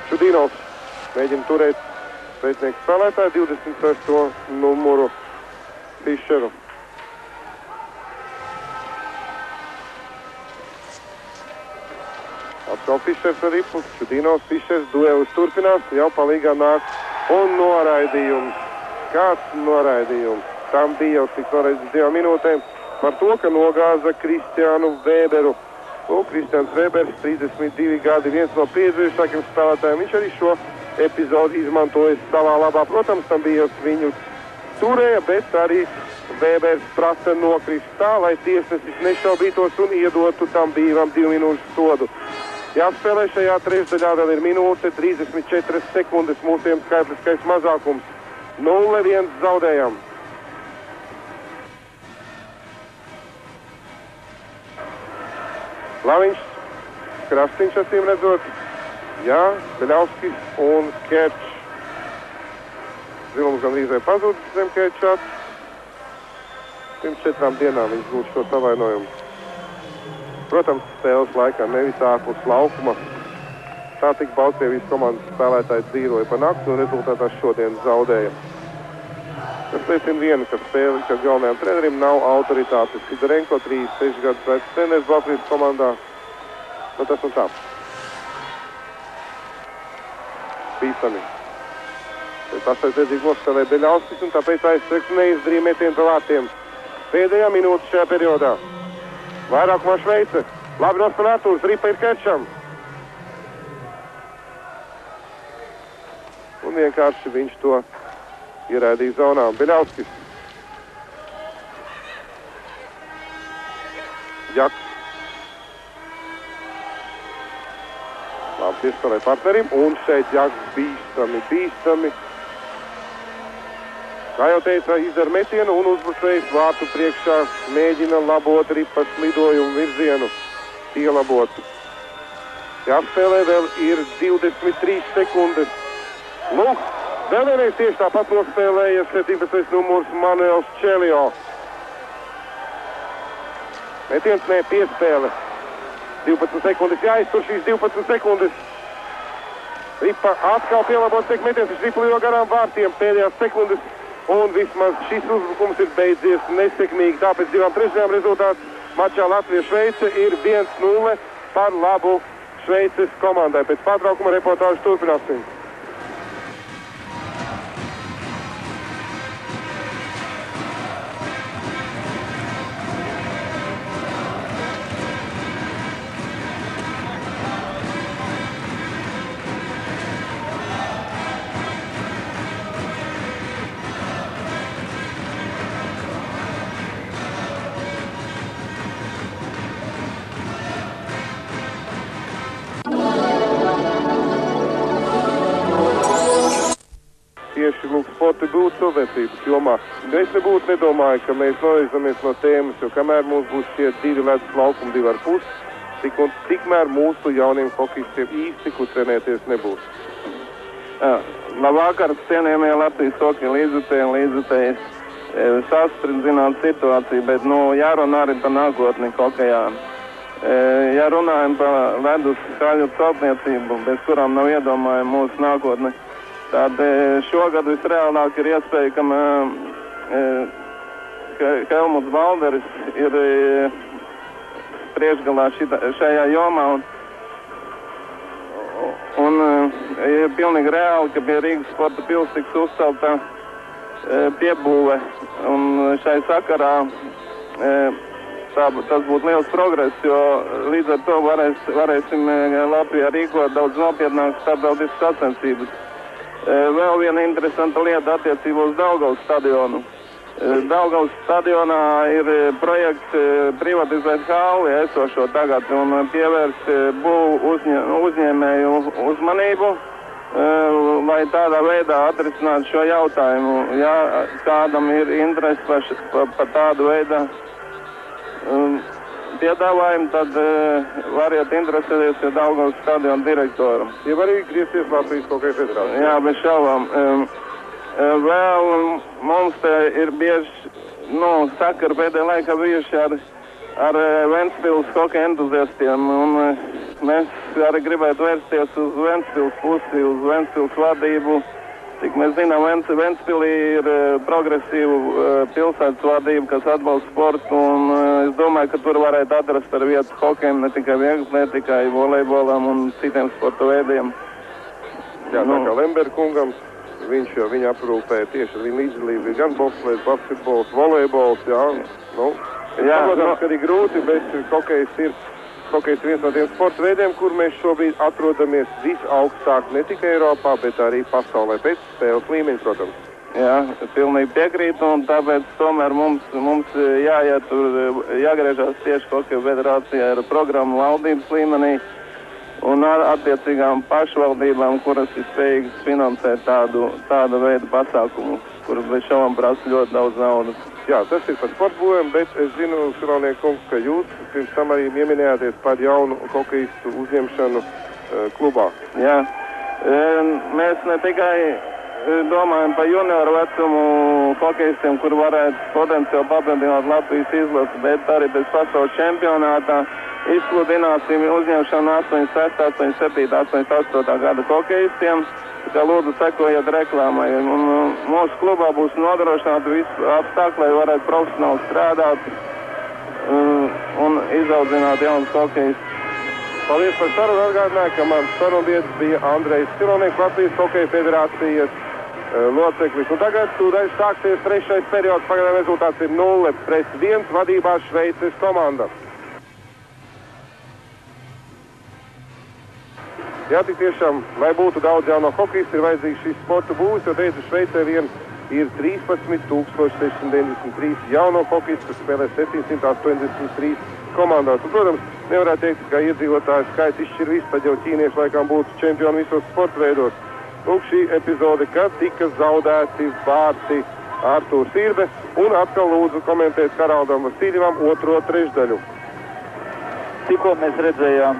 Čudīnovs mēģina turēt Šveicnieku spēlētāju 26. numuru Fišeru. Atkal Fišers ar ripu, Čudīnovs, Fišers, duelis turpinās, jau palīgā nāk un noraidījums. Kāds noraidījums? Tam bija jau tik noraidījums 2 minūtēm par to, ka nogāza Kristiānu Vēberu. Kristiāns Vēbers, 32 gadi, viens no pieredzējušākiem spēlētājiem. Viņš arī šo epizodi izmantoja savā labā. Protams, tam bija viņu turēja, bet arī Vēbers prasa nokrist tā, lai tiesnesis nešaubītos un iedotu tam bijām 2 minūšu sodu. Jāspēlē šajā trešdaļā vēl ir minūte 34 sekundes mūsiem skaitliskais mazākums. 0-1 zaudējam. Laviņš, Krastīņš acīm redzot, jā, Beļavskis un Kerčs. Zilums gandrīz vai pazūdis zem Kerčā. Pirms 4 dienām viņš gūs šo savainojumu. Protams, spēles laikā nevis ārpus laukuma. Tā tik Baltkrievijas komandas spēlētāji dzīvoja pa nakti un rezultātā šodien zaudēja. Tas liecina vienu, ka spēle, ka galvenajam trenerim nav autoritātes. Sidorenko 36 gadus vecs treneris Baltkrievijas komandā. Bet tas un tā. Bīstami. Pašais redzīgi nospēlēja Beļauskis un tāpēc aizsargs neizdarīja metienu pa vārtiem. Pēdējā minūte šajā periodā. Vairākumā Šveice. Labi nospēlē Artūrs, ripa ir Kerčam. Un vienkārši viņš to ieraidīja zonā. Beļauskis. Jaks. Labi piespēlē partnerim. Un šeit Jaks bīstami. Kā jau teica, izdara metienu un uzbrucējs vārtu priekšā mēģina labot ripas lidojumu virzienu. Ielabot. Jāspēlē vēl ir 23 sekundes. Lūk, vēl vienreiz tieši tāpat nospēlēja 17. numurs Manuels Čelio. Metiens piespēle. 12 sekundes jāiztur šīs 12 sekundes. Ripa atkal pielāgots tiek metiens, viņš Ripa lido garām vārtiem pēdējās sekundes, un vismaz šis uzbrukums ir beidzies nesekmīgi. Tāpēc 2/3 rezultāts mačā Latvija-Šveice ir 1-0 par labu Šveices komandai. Pēc pārtraukuma reportāžu turpināsim. Tieši lūk, sporti būtu cilvēcības jomā. Es nebūtu nedomāju, ka mēs novirzamies no tēmas, jo kamēr mums būs šie 2 ledus laukumi, 2,5, tikmēr mūsu jauniem hokejistiem īsti kur trenēties nebūs. Labvakar, cienījamie Latvijas hokeja līdzjutēji. Sastrit zināt situāciju, bet jārunā arī par nākotni hokejā. Ja runājam par ledus skaļu celtniecību, bez kurām nav iedomājama mūsu nākotne, tad šogad visreālāk ir iespēja, ka Helmuts Balderis ir priekšgalā šajā jomā. Un ir pilnīgi reāli, ka pie Rīgas sporta pils tiks uzcelta piebūve. Un šai sakarā tas būtu liels progress, jo līdz ar to varēsim Latvijā rīkot daudz nopietnākas starptautiskas sacensības. Vēl viena interesanta lieta attiecībā uz Daugavas stadionu. Daugavas stadionā ir projekts privatizēt halli esošo tagad un pievērst uzņēmēju uzmanību, lai tādā veidā atrisinātu šo jautājumu. Ja kādam ir interesi par tādu veidu piedāvājumu, tad variet interesēties pie Daugavas stadiona direktoram. Ja var arī griezties Latvijas hokeja federācijā. Jā, bez šaubām. Vēl mums te ir bieži, sakari pēdējā laikā bijuši ar Ventspils hokeja entuziastiem, un mēs arī gribētu vērsties uz Ventspils pusi, uz Ventspils vadību. Cik mēs zinām, Ventspilī ir progresīva pilsētas vadība, kas atbalsta sportu, un es domāju, ka tur varētu atrast ar vietu hokejam, ne tikai vieglatlētikai, volejbolam un citiem sporta veidiem. Jā, tā kā Lemberkungam, viņa aprūpē tieši viņa līdzdalība gan bobslēds, basketbols, volejbols, protams, ka arī grūti, bet hokejs ir viens no tiem sporta veidiem, kur mēs šobrīd atrodamies visaugstāk ne tikai Eiropā, bet arī pasaulē pēc spēles līmeņa, protams. Jā, pilnīgi piekrītu, un tāpēc tomēr mums jāiet tur, jāgriežās tieši hokeja federācijā ar programmu valdības līmenī un ar attiecīgām pašvaldībām, kuras ir spējīgas finansēt tādu veidu pasākumu, kuras bez šaubām prasa ļoti daudz naudas. Jā, tas ir par sportbūvēm, bet es zinu, Silonieks kungs, ka jūs pirms tam arī pieminējāties par jaunu hokejistu uzņemšanu klubā. Jā, mēs ne tikai domājam par junioru vecumu hokejistiem, kur varētu potenciāli papildināt Latvijas izlasi, bet arī pēc pasaules čempionātā izsludināsim uzņemšanu 86, 87, 88 gada hokejistiem. Tā lūdzu sekojiet reklāmai. Un mūsu klubā būs nodrošināti visi apstākļi, lai varētu profesionāli strādāt un izaudzināt jaunus hokejistus. Paldies par sarunu. Atgādināju, ka mans sarunbiedrs bija Andrejs Silonieks, Latvijas hokeja federācijas loceklis. Un tagad tūdaļ sāksies trešais periods. Pagaidām rezultāts ir 0-1 vadībā Šveices komanda. Jā, tik tiešām, lai būtu daudz jauno hokejistu, ir vajadzīgs šis sporta būvis, jo teicu, Šveicē vien ir 13,693 jauno hokejistu, kas spēlē 783 komandās. Un, protams, nevarētu teikt, ka iedzīvotāju skaits izšķir visu, tad jau ķīnieši laikam būtu čempioni visos sporta veidos. Lūk, šī epizode, kad tika zaudēti vārti Artūrs Irbe, un atkal lūdzu komentēt Haraldam Vasiljevam otro trešdaļu. Tikko mēs redzējām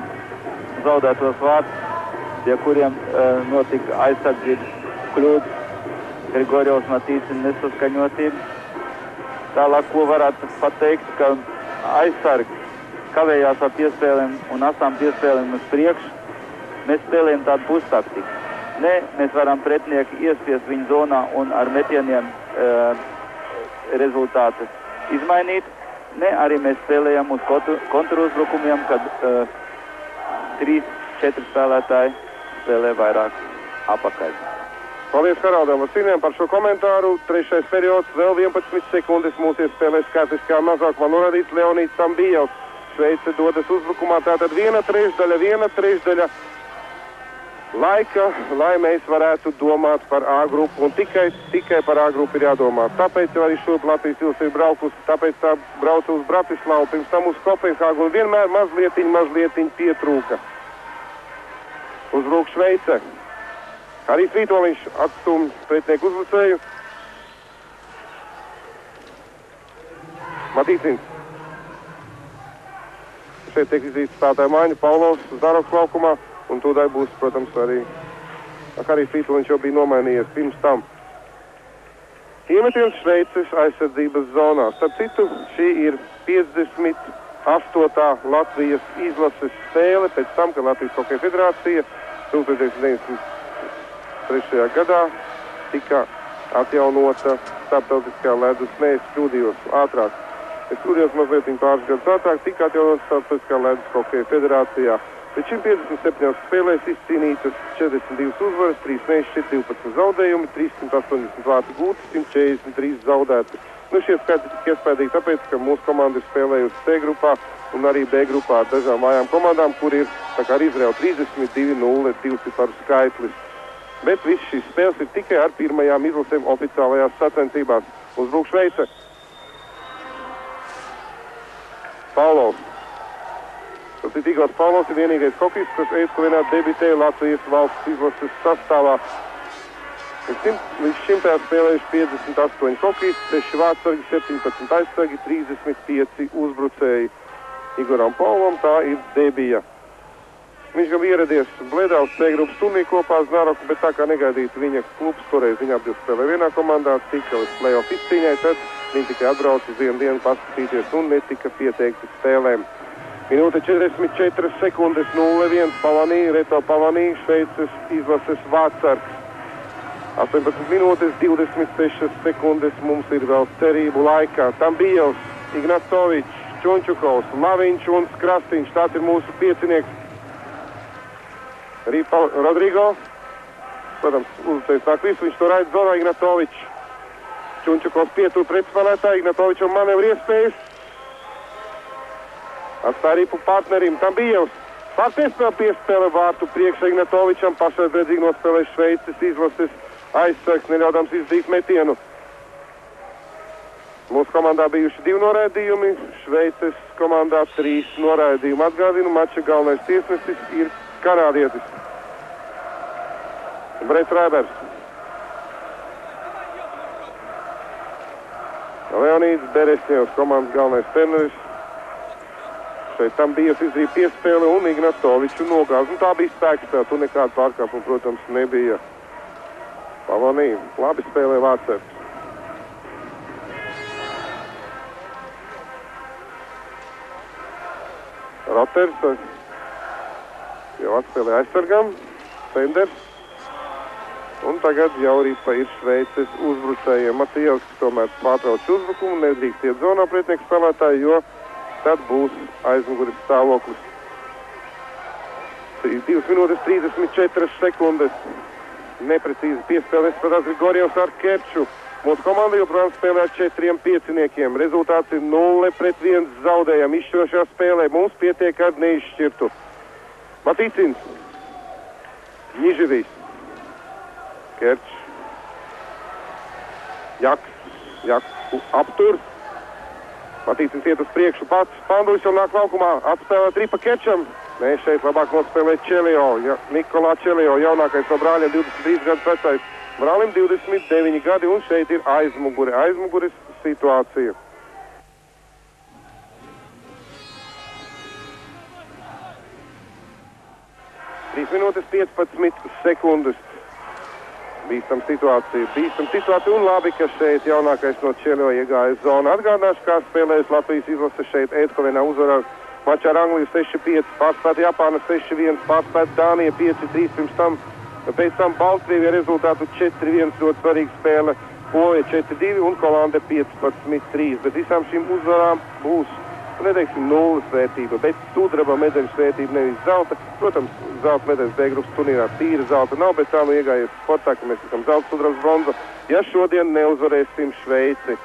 zaudētos vārtus, pie kuriem notika aizsardzības kļūdas, Grigorjevs Matīcina nesaskaņotība. Tālāk, ko varētu pateikt, ka aizsargi kavējās ar piespēlēm un asām piespēlēm uz priekšu. Mēs spēlējam tādu pustaktiku. Ne, mēs varam pretinieki iespiest viņu zonā un ar metieniem rezultātu izmainīt. Ne, arī mēs spēlējam uz kontruzbrukumiem, kad 3-4 spēlētāji spēlē vairāk apakaļ. Paldies Haraldam Vasiniem par šo komentāru. Trešais periods, vēl 11 sekundes mūsu iespēlē skaitliskā mazāk vēl norādīts Leonīds Tambijovs. Šveice dodas uzbrukumā, tātad 1/3 laika, lai mēs varētu domāt par A grupu, un tikai par A grupu ir jādomā. Tāpēc jau arī šurp Latvijas Ilse ir braukusi, tāpēc tā brauca uz Bratislavu, pirms tam uz Kopenhāgu, un vienmēr mazlietiņ pietrūka. Uzbruk Šveice. Arī Svītoliņš atstum pretinieku uzbrucēju. Matīcins. Šeit tiek izdarīts spēlētāju maiņa, Paulovs Zdarovs laukumā, un tūdai būs, protams, arī Svītoliņš jau bija nomainījies pirms tam. Iemetiens Šveices aizsardzības zonā. Starp citu, šī ir 58. Latvijas izlases spēle pēc tam, kad Latvijas Hokeja federācija 1993. gadā tika atjaunota starptautiskā ledus. Nē, es kļūdījos ātrāk. Es kļūdījos mazliet pāris gadus ātrāk, tika atjaunota starptautiskā ledus Hokeja federācijā. Pēc šim 57 spēlēs izcīnītas 42 uzvaras, 3 nešķirt, 12 zaudējumi, 380 vārti gūti, 143 zaudēti. Nu, šie skaiti tik iespējīgi tāpēc, ka mūsu komanda ir spēlējusi C grupā un arī B grupā ar dažām vājām komandām, kur ir, tā kā ar Izraelu 32-0 divciparu skaitlis. Bet viss šīs spēles ir tikai ar pirmajām izlasēm oficiālajās sacensībās. Uzbruk Šveice. Paulovs. Tas ir Igors Paulovs, ir vienīgais hokejs, kas Eidskovenā debitēja Latvijas valsts izlases sastāvā. Līdz šim tajā spēlējuši 58 hokejs, 6 vārtsargi, 17 aizsargi, 35 uzbrucēji. Igoram Paulovam tā ir debija. Viņš jau ieradies Bledā uz C grupas turnīru kopā ar Znaroku, bet tā kā negaidītu viņa klubs, toreiz viņa abi spēlē vienā komandā, tika līdz play-off izcīņai, tad viņi tikai atbrauc uz vienu dienu paskatīties un netika pieteikti spēlēm. Minūte 44 sekundes 0-1 Pavanī, Reto Pavanī, Šveices izlases vārtsargs. 18 minūtes 26 sekundes mums ir vēl cerību laikā. Tambijovs, Ignatovičs, Čunčukovs, Laviņš un Krastīņš. Tāds ir mūsu piecinieks. Rodrigo. Protams, uzcēs nāk visu, viņš to raida zonā. Ignatovičs. Čunčukovs pietur pretspēlētāji, Ignatovičam manevri iespējas. Atstāja ripu partnerim Tambijovs. Piespēle vārtu priekšā Ignatovičam, pašredzīgi nospēlē Šveices izlases aizsargs, neļaudams izdarīt metienu. Mūsu komandā bijuši 2 noraidījumi, Šveices komandā 3 noraidījumi. Atgādinu, mača galvenais tiesnesis ir kanādietis Brets Raibers. Leonīds Beresņevs, komandas galvenais treneris. Šeit tam bija izdarīja piespēle un Ignatoviču nogāz. Un tā bija spēkspēle, tur nekāda pārkāpuma, protams, nebija. Pavanī, labi spēlē vārtsargs. Roters jau atspēlē aizsargam, Senders. Un tagad jau ripa ir Šveices uzbrucējiem. Matijevs tomēr pārtrauc uzbrukumu, nedrīkst iet zonā pretinieku spēlētāji, jo tad būs aizmuguris stāvoklis. 2 minūtes 34 sekundes. Neprecīzi piespēlēs par Grigorjevs ar Kerču. Mūsu komanda joprojām spēlē ar 4 pieciniekiem. Rezultāts ir 0-1 zaudējam. Izšķirošā spēlē mums pietiek ar neizšķirtu. Matīcins. Niževijs. Kerčs. Jaks aptur. Matīcins iet uz priekšu pats. Panduļs jau nāk laukumā. Atspēlēt ripa Kerčam. Nē, šeit labāk nospēlēt Čelio. Nikolā Čelio, jaunākais no brāļiem, 23 gadus vecais. Brālim 29 gadi un šeit ir aizmugures situācija. Trīs minūtes 15 sekundes. Bīstam situācija un labi, ka šeit jaunākais no Čelio iegājas zonu. Atgādināšu, kā spēlējas Latvijas izlase šeit Eidskovenā uzvarā mačā ar Angliju 6-5, pārspēta Japāna 6-1, pārspēta Dānija 5-3, pirms tam Pēc tam Baltkrievija rezultātu 4-1 ļoti svarīga spēle, Polija 4-2 un Kolanda 15-3. Bet visām šīm uzvarām būs, neteiksim, nulles vērtība, bet sudraba medaļas vērtība, nevis zelta. Protams, zelta medaļas B grupas turnīrā tīra zelta nav, bet tā nu iegājies sportā, ka mēs esam zelta, sudrabs, bronza, ja šodien neuzvarēsim Šveici.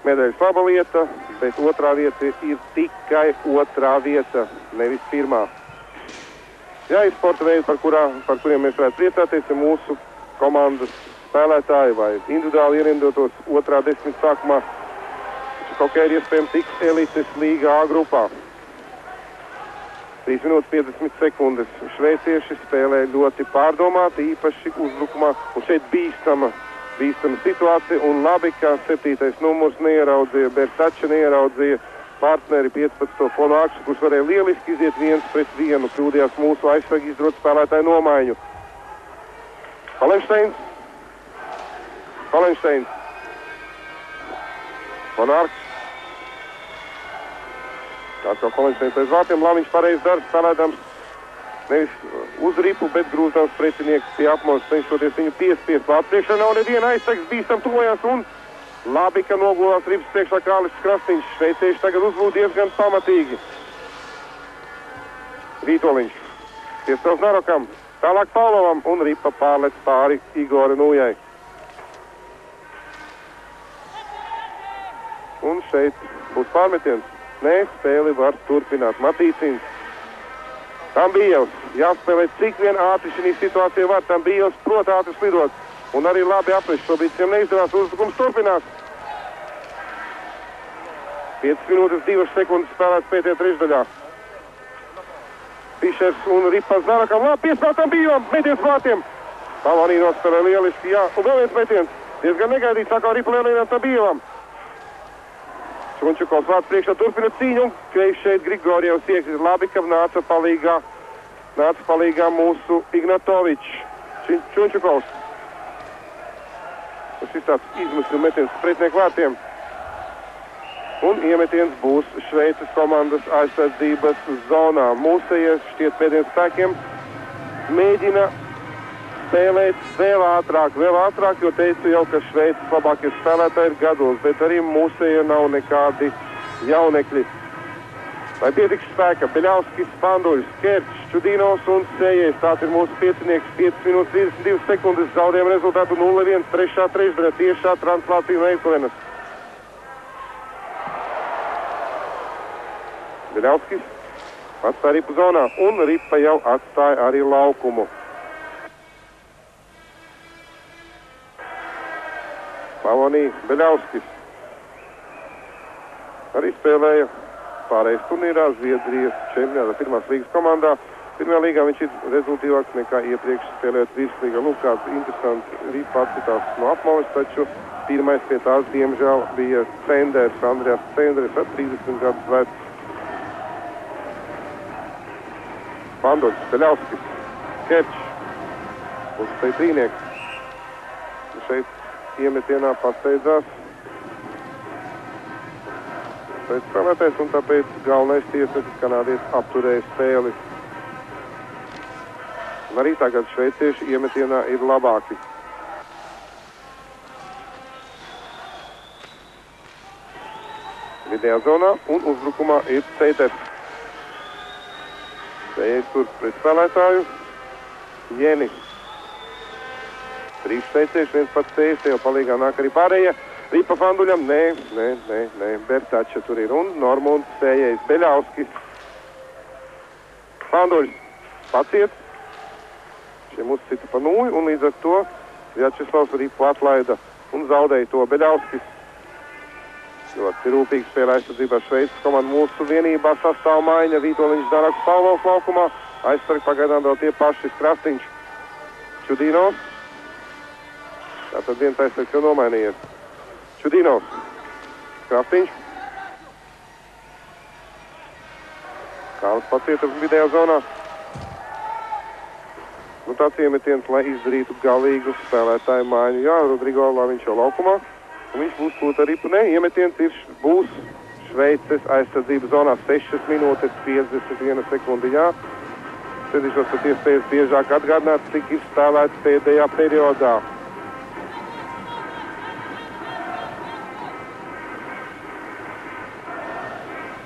Medaļas laba lieta, bet otrā vieta ir tikai otrā vieta, nevis pirmā. Jā, ir sporta veidi, par kuriem mēs varētu priecāties, ja mūsu komandas spēlētāji vai individuāli ierindotos otrā desmit sākumā. Kaut kā ir iespējams tiks elites līga A grupā. 3 minūtes 50 sekundes. Šveicieši spēlē ļoti pārdomāti, īpaši uzbrukumā. Un šeit bīstama situācija. Un labi, ka 7. numurs neieraudzīja, Bertača neieraudzīja partneri 15. Fonāksu, kurš varēja lieliski iziet 1-1. Kļūdījās mūsu aizsargi izdarot spēlētāju nomaiņu. Palenšteins. Fonārks. Tāds kā Palenšteins aiz vārtiem, Laviņš pareizi dara, spēlēdams nevis uz ripu, bet grūzdams pretinieks pie apmos, cenšoties viņu piespiest. Vārds priekšā nav neviena aizsargs, bīstam tuvojās un labi, ka nogulās ripas priekšā Kārlis Krasniņš. Šveicieši tagad uzbūd diezgan pamatīgi. Vītoliņš. Piestāvs Narokam. Tālāk Pavlovam un ripa pārlec pāri Igora Nūjai. Un šeit būs pārmetiens. Nē, spēli var turpināt. Matīcins. Tambijevs. Jāspēlē cik vien ātri šī situācija var. Tambijevs prot ātri slidot. Un arī labi apveš. Šobrīd viņam neizdevās. Uzbrukums turpinās. 5 minūtes 2 sekundes spēlēts pēdējā trešdaļā. Fišers un Ripas Zarakam. Labi, piespēl Tambijevam. Metiens vārtiem. Pavonī nospēlē lieliski. Jā, un vēl viens metiens. Diezgan negaidīts. Sākā Ripa Lielīnam Tambijevam. Čunčukovs vārds priekšā turpina cīņu un kreis šeit Grigorjevs iekļūt. Labi, ka nāca palīgā mūsu Ignatovičs. Čunčukovs. Tas ir tāds izmesļu metiens pretinieku vārtiem. Un iemetiens būs Šveices komandas aizsardzības zonā. Mūsējie šķiet pēdējiem spēkiem mēģina spēlēt vēl ātrāk, jo teicu jau, ka Šveices labākie spēlētāji ir gados, bet arī mūsējie nav nekādi jaunekļi. Vai pietiks spēka? Beļauskis, Panduļs, Kerčs, Čudīnovs un Sējais. Tāds ir mūsu piecinieks. 5 minūtes 32 sekundes. Zaudējam rezultātu 0-1. Trešā trešdaļa tiešā translācija no Eiklenes. Beļauskis atstāja ripu zonā un ripa jau atstāja arī laukumu. Pavonī, Beļauskis. Arī spēlēja pārējais turnīrā Zviedrijas čempionāta pirmās līgas komandā. Pirmajā līgā viņš ir rezultīvāks nekā iepriekš spēlējot virslīgā. Lūk, kāds interesants ripa atcitās no apmaujas, taču pirmais pie tās, diemžēl, bija Cenders, Andrijas Cenders, 30 gadus vecs. Pandoļs, Beļauskis, Kerčs, uzspēj trīnieks. Šeit iemetienā pasteidzās pēc spēlētājs un tāpēc galvenais tiesnesis kanādietis apturēja spēli. Un arī tagad šveicieši iemetienā ir labāki. Vidējā zonā un uzbrukumā ir Ceiters. Sējais tur pret spēlētāju. Jeni. 3 šveicieši, 1 pats Sējais, jau palīgā nāk arī pārējie. Ripa Fanduļam, nē, Bertača tur ir un Normunds Sējais, Beļauskis. Fanduļs paciet. Šiem uzcita pa nūju un līdz ar to Vjačeslavs Ripu atlaida un zaudēja to Beļauskis. Ļoti rūpīgi spēlē aizsardzībā Šveices komanda mūsu vienībā sastāv maiņa. Vītoliņš Daraks Pavlovs laukumā. Aizsargi pagaidām vēl tie paši Krasniņš. Čudīnovs. Tātad viens aizsargs jau nomainījies. Čudīnovs. Krasniņš. Kāls pacietams vidējā zonā. Nu tāds iemetiens, lai izdarītu galīgu spēlētāju maiņu. Jā, Rodrigo Laviņš jau laukumā. Un viņš būs kļūt ar ripu. Nē, iemetiens būs Šveices aizsardzības zonā 6 minūtes 51 sekundi. Jā, centīšos pēc iespējas biežāk atgādināt, cik ir spēlēts pēdējā periodā.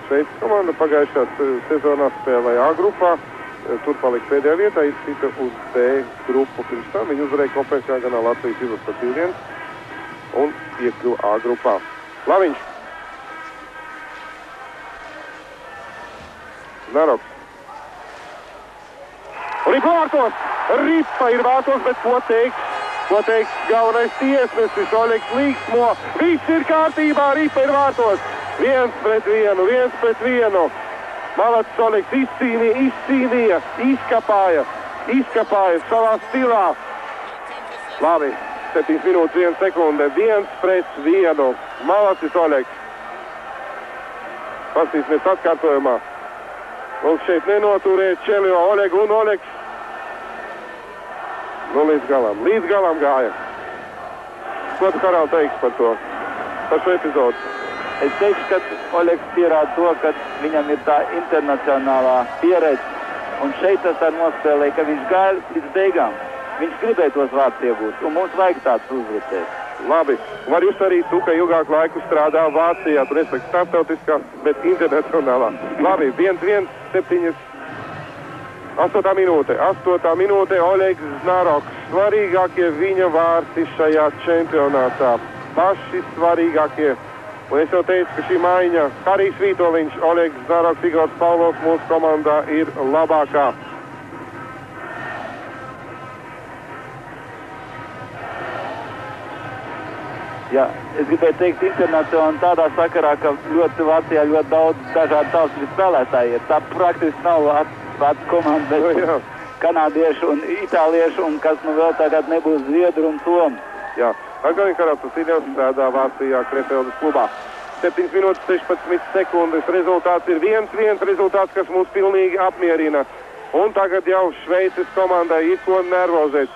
Šveices komanda pagājušās sezonā spēlēja A grupā, tur palika pēdējā vietā, izcita uz B grupu. Pirms tam viņi uzvarēja Kopenhāgenā Latvijas izlases par 2-1 un iekļuva A grupā. Laviņš. Znaroks. Ripa vārtos! Ripa ir vārtos, bet ko teiks? Ko teiks galvenais tiesnesis? Oļegs līksmo. Viss ir kārtībā, Ripa ir vārtos. 1-1. Malacis Oļegs izcīnīja, izkapāja savā stilā. Labi, 7 minūtes 1 sekunde. 1-1. Malacis Oļegs. Pastīsimies atkārtojumā. Lūk, šeit nenoturēja Čelio Oļegu un Oļegs. Nu, līdz galam gāja. Ko tu, Karol, teiksi par to? Par šo epizodu? Es teikšu, ka Oļegs pierāda to, ka viņam ir tā internacionālā pieredze. Un šeit tas ar nospēlēja, ka viņš gāja līdz beigām. Viņš gribēja tos vārdus iegūt, un mums vajag tāds uzbrucējs. Labi. Var jūs arī tu, ka ilgāku laiku strādā Vācijā, tu respekti starptautiskā, bet internacionālā. Labi, 1-1, 7. 8. minūte, Oļegs Znaroks. Svarīgākie viņa vārti šajā čempionātā. Paši svarīgākie. Un es jau teicu, ka šī maiņa Harijs Vītoliņš, Oļegs Znaroks, Igors Pavlovs mūsu komandā ir labākā. Jā, es gribēju teikt internacionāli tādā sakarā, ka Vācijā ļoti daudz dažādu tautas spēlētāji ir. Tā praktiski nav Vācijas komanda, bet kanādieši un itālieši, un kas nu vēl tagad nebūs zviedru un somu. Jā, Agani Karapusīļevs strādā Vācijā Krefeldes klubā. 7 minūtes 16 sekundes. Rezultāts ir 1-1, rezultāts, kas mūs pilnīgi apmierina. Un tagad jau Šveices komandai ir ko nervozēt.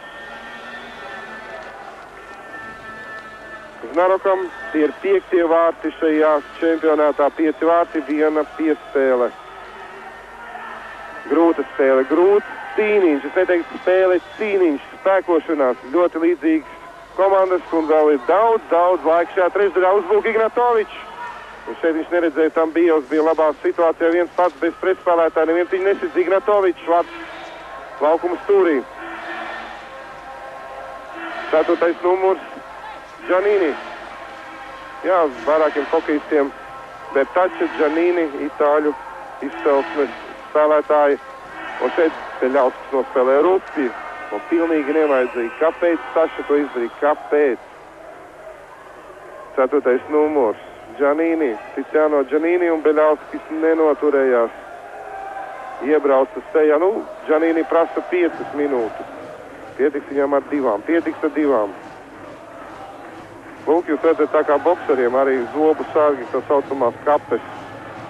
Znarokam tie ir 5. vārti šajā čempionātā. 5 vārti, 1 piespēle. Grūta spēle, grūts cīniņš. Es neteiktu spēle, cīniņš, spēkošanās. Ļoti līdzīgs komandas, un vēl ir daudz laika šajā trešdaļā uzbruk Ignatovičs. Un šeit viņš neredzēja, tam bija labā situācijā, viens pats bez pretspēlētāja, neviens viņu nesidz. Ignatovičs vārds laukuma stūrī. 4. numurs Giannini. Jā, vairākiem hokejistiem Bertača, Giannini, itāļu izcelsmes spēlētāji. Un šeit Peļauskas nospēlē Rupi. Un pilnīgi nevajadzīgi. Kāpēc Saša to izdarīja? Kāpēc? 4. numurs Giannini, Tiziano Giannini, un Beļauskis nenoturējās. Iebrauca sejā. Nu, Giannini prasa 5 minūtes. Pietiks viņam ar 2. Pietiks ar 2. Lūk, jūs redzat, tā kā bokseriem arī zobu sārgi, tā saucamās kapes.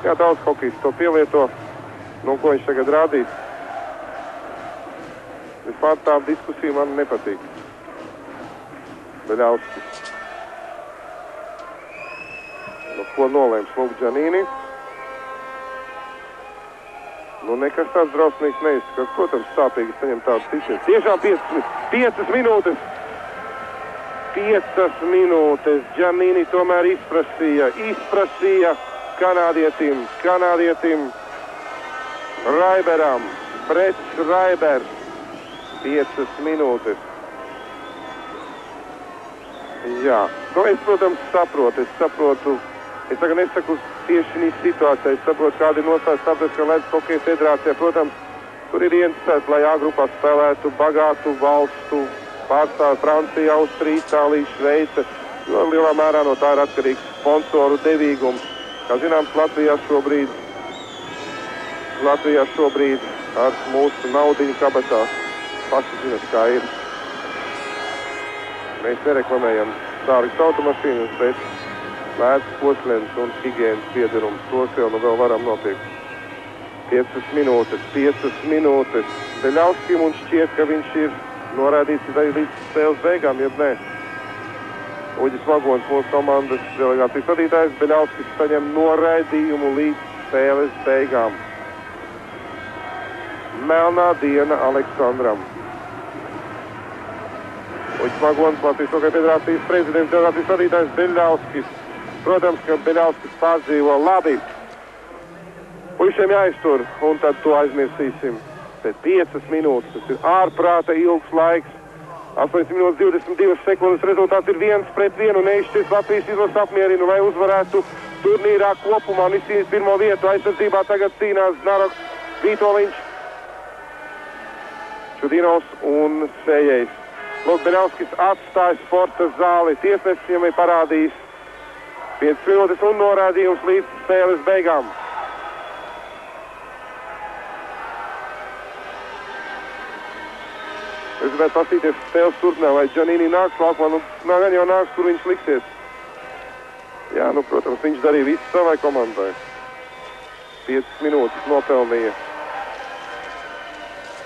Jā, daudz hokejs to pielieto. Nu, ko viņš tagad rādīs? Vispār tā diskusija man nepatīk. Beļauskis. Nu, ko nolēms? Lūk, Giannini. Nu, nekas tāds drausmīgs neizskatās. Protams, sāpīgi saņem tādu sitienu. Tiešām 5 minūtes. 5 minūtes. Giannini tomēr izprasīja kanādietim Raiberam. Brets Raibers. 5 minūtes. Jā, nu es, protams, saprotu. Es tagad nesaku tieši šī situācijā. Es saprotu, kāda ir nostāja Starptautiskā ledus hokeja federācijā. Protams, tur ir ieinteresēti, lai A grupā spēlētu bagātu valstu pārstāvi Francija, Austrija, Itālija, Šveice. Jo lielā mērā no tā ir atkarīgs sponsoru devīgums. Kā zināms, Latvijā šobrīd ar mūsu naudiņu kabatās. Paši zināt, kā ir. Mēs nereklamējam dārgas automašīnas, bet lētas posmens un higienas piederums. Tos jau nu vēl varam nopirkt. 5 minūtes. Beļauskim un šķiet, ka viņš ir norādīts līdz spēles beigām, jeb nē. Uģis Vagons, mūsu komandas delegācijas vadītājs, Beļauskis saņem noraidījumu līdz spēles beigām. melnā diena Aleksandram. Uģis Magonis, Latvijas Hokeja federācijas prezidents, delegācijas vadītājs Beļļauskis. Protams, ka Beļļauskis pārdzīvo labi. Puišiem jāiztur, un tad to aizmirsīsim. Pēc 5 minūtes, tas ir ārprāta ilgs laiks. 8 minūtes 22 sekundes, rezultāts ir 1-1, neizšķirs Latvijas izlases apmierinu, lai uzvarētu turnīrā kopumā un izcīnīt pirmo vietu. Aizsardzībā tagad cīnās Znaroks, Vitoļņš, Čudinovs un Sējējs. Lūk, Beļļauskis atstāja sporta zāli. Tiesnesis viņam ir parādījis 5 minūtes un norādījums līdz spēles beigām. Es gribētu pastīties spēles turpinā, vai Džanīni nāks laukumā. Nu, gan jau nāks, kur viņš liksies. Jā, nu, protams, viņš darīja visu savai komandai. 5 minūtes nopelnīja.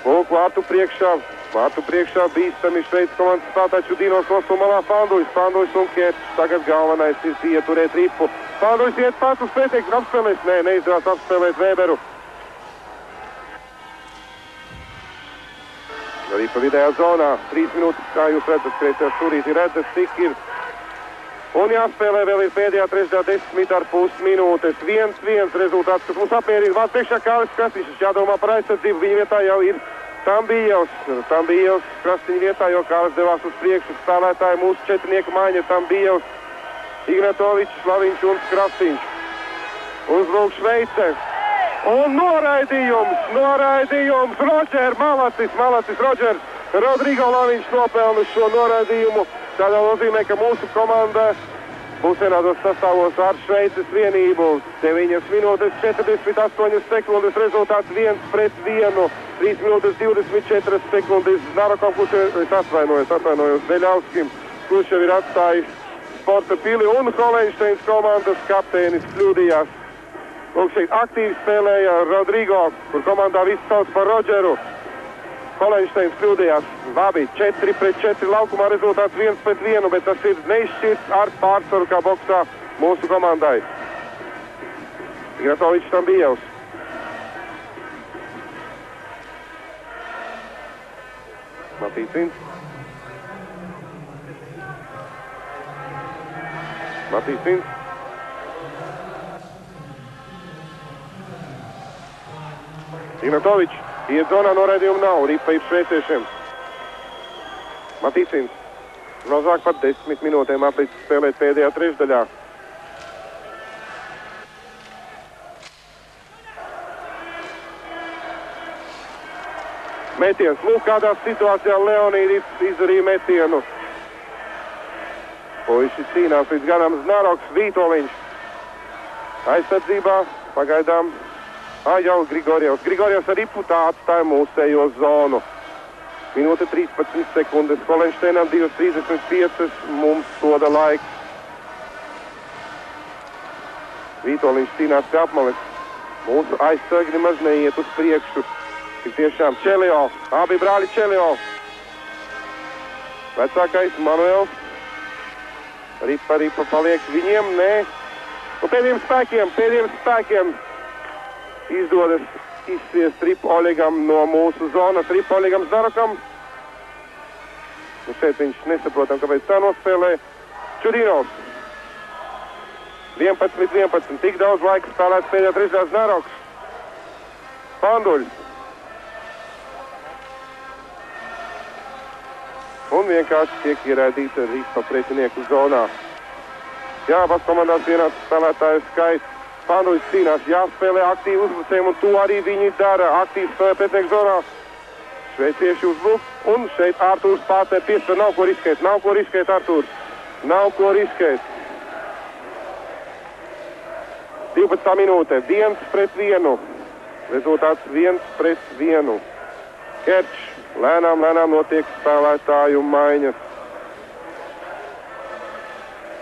Lūk, vārtu priekšā bīstami Šveices komandas spēlētāji Čudinovs nosūmalā Fanduļs un Kerčs. Tagad galvenais ir ieturēt ripu. Fanduļs iet pats uz pretieku, apspēlēs. Nē, neizdevās apspēlēt Vēberu. Arī pa vidējā zonā, 3 minūtes, kā jūs redzat, kreisajā stūrītī redzat, cik ir. Un jāspēlē vēl ir pēdējā 10,5 minūtes. 1-1 rezultāts, kas mums apmierina. Vārds priekšā Kārlis Krastīņš, jādomā par aizsardzību. Viņa vietā jau ir Tambijevs Krastīņa vietā, jo Kārlis devās uz priekšu. Spēlētāji mūsu četrnieku maiņa Tambijevs, Ignatovičs, Slaviņš un Krastīņš. Uzbruk Šveice. Un noraidījums, Malacis, Rodžers, Rodrigo Laviņš nopelna šo noraidījumu. Tādā nozīmē, ka mūsu komanda būs vienādos sastāvos ar Šveices vienību. 9 minūtes 48 sekundes, rezultāts 1-1, 3 minūtes 24 sekundes. Znarokom, kurš atvainojos Beļļauskim, kurš jau ir atstājis sporta pili, un Holenšteins komandas kapteinis kļūdījās. Lūk, šeit aktīvi spēlēja Rodrigo, kur komandā viss sauc par Rodžeru. Holenšteins kļūdījās. Labi, 4-4 laukumā, rezultāts 1-1, bet tas ir neizšķirts ar pārsvaru kā boksā mūsu komandai. Ignatovičs Tambijevs. Matīsins. Ignatovičs. Iet zonā, noraidījumu nav. Ripa ir šveiciešiem. Matīsins. Mazāk par 10 minūtēm atlicis spēlēt pēdējā trešdaļā. Metiens. Lūk, kādā situācijā Leonīdis izdarīja metienu. Puiši cīnās līdz galam. Znaroks, Vitoļņš. Aizsardzībā pagaidām. Jau Grigorjevs. Grigorjevs ar ripu tā atstāja mūsējo zonu. Minūte 13 sekundes. Holenšteinam 2:35 mums soda laiks. Vitoļņš cīnās pie apmales. Mūsu aizsargi nemaz neiet uz priekšu. Tik tiešām Čelio. Abi brāļi Čelio. Vecākais Manuels. Ripa paliek viņiem. Nē. Un pēdējiem spēkiem. Izdodas izspiest Ripu Oļegam no mūsu zonas. Ripu Oļegam Znarokam. Un šeit viņš nesaprotam, kāpēc tā nospēlē. Čudinovs. 11-11. Tik daudz laika spēlēts pēdējā trešdaļā. Znaroks. Fanduļs. Un vienkārši tiek ierādīta Ripa pretinieku zonā. Jā, abās komandās vienāds spēlētāju skaits. Fanduļs cīnās, jāspēlē aktīvi uzbrucējiem, un to arī viņi dara. Aktīvi spēlē pretinieku zonā. Šveicieši uzbruk, un šeit Artūrs pārspēr piespēr. Nav ko riskēt, Artūrs. Nav ko riskēt. 12 minūte, 1-1. Rezultāts 1-1. Kerčs. Lēnām notiek spēlētāju maiņas.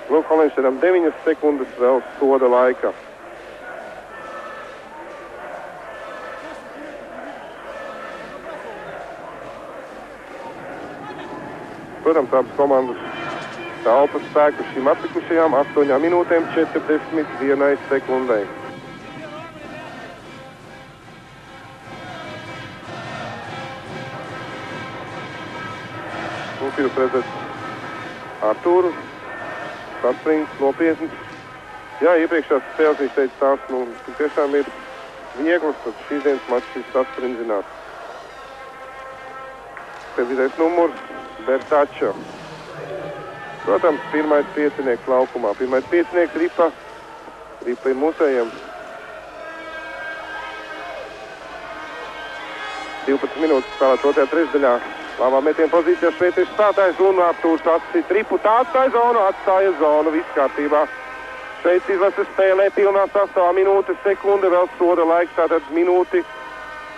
Lūk, Holenšteinam 9 sekundes vēl soda laika. Protams, abas komandas taupa spēku šīm atlikušajām 8 minūtēm 41 sekundei. Mums jūs redzat Artūru, saspringts, nopietns. Jā, iepriekšās spēles viņš teica tās, tiešām ir vieglas, tad šīs dienas mačs ir sasprindzināts. Pēdējais numurs Bertačo. Protams, pirmais piecinieks laukumā. Pirmais piecinieks Ripa. Ripa ir mūsējiem. 12 minūtes spēlēt otrajā trešdaļā. Labā metiena pozīcijā šveiciešu spēlētājs un Artūrs atcīt Ripu. Tā atstāja zonu, viss kārtībā. Šveicis izlase spēlē pilnā sastāvā, minūte, sekunde, vēl soda laiks, tātad minūti.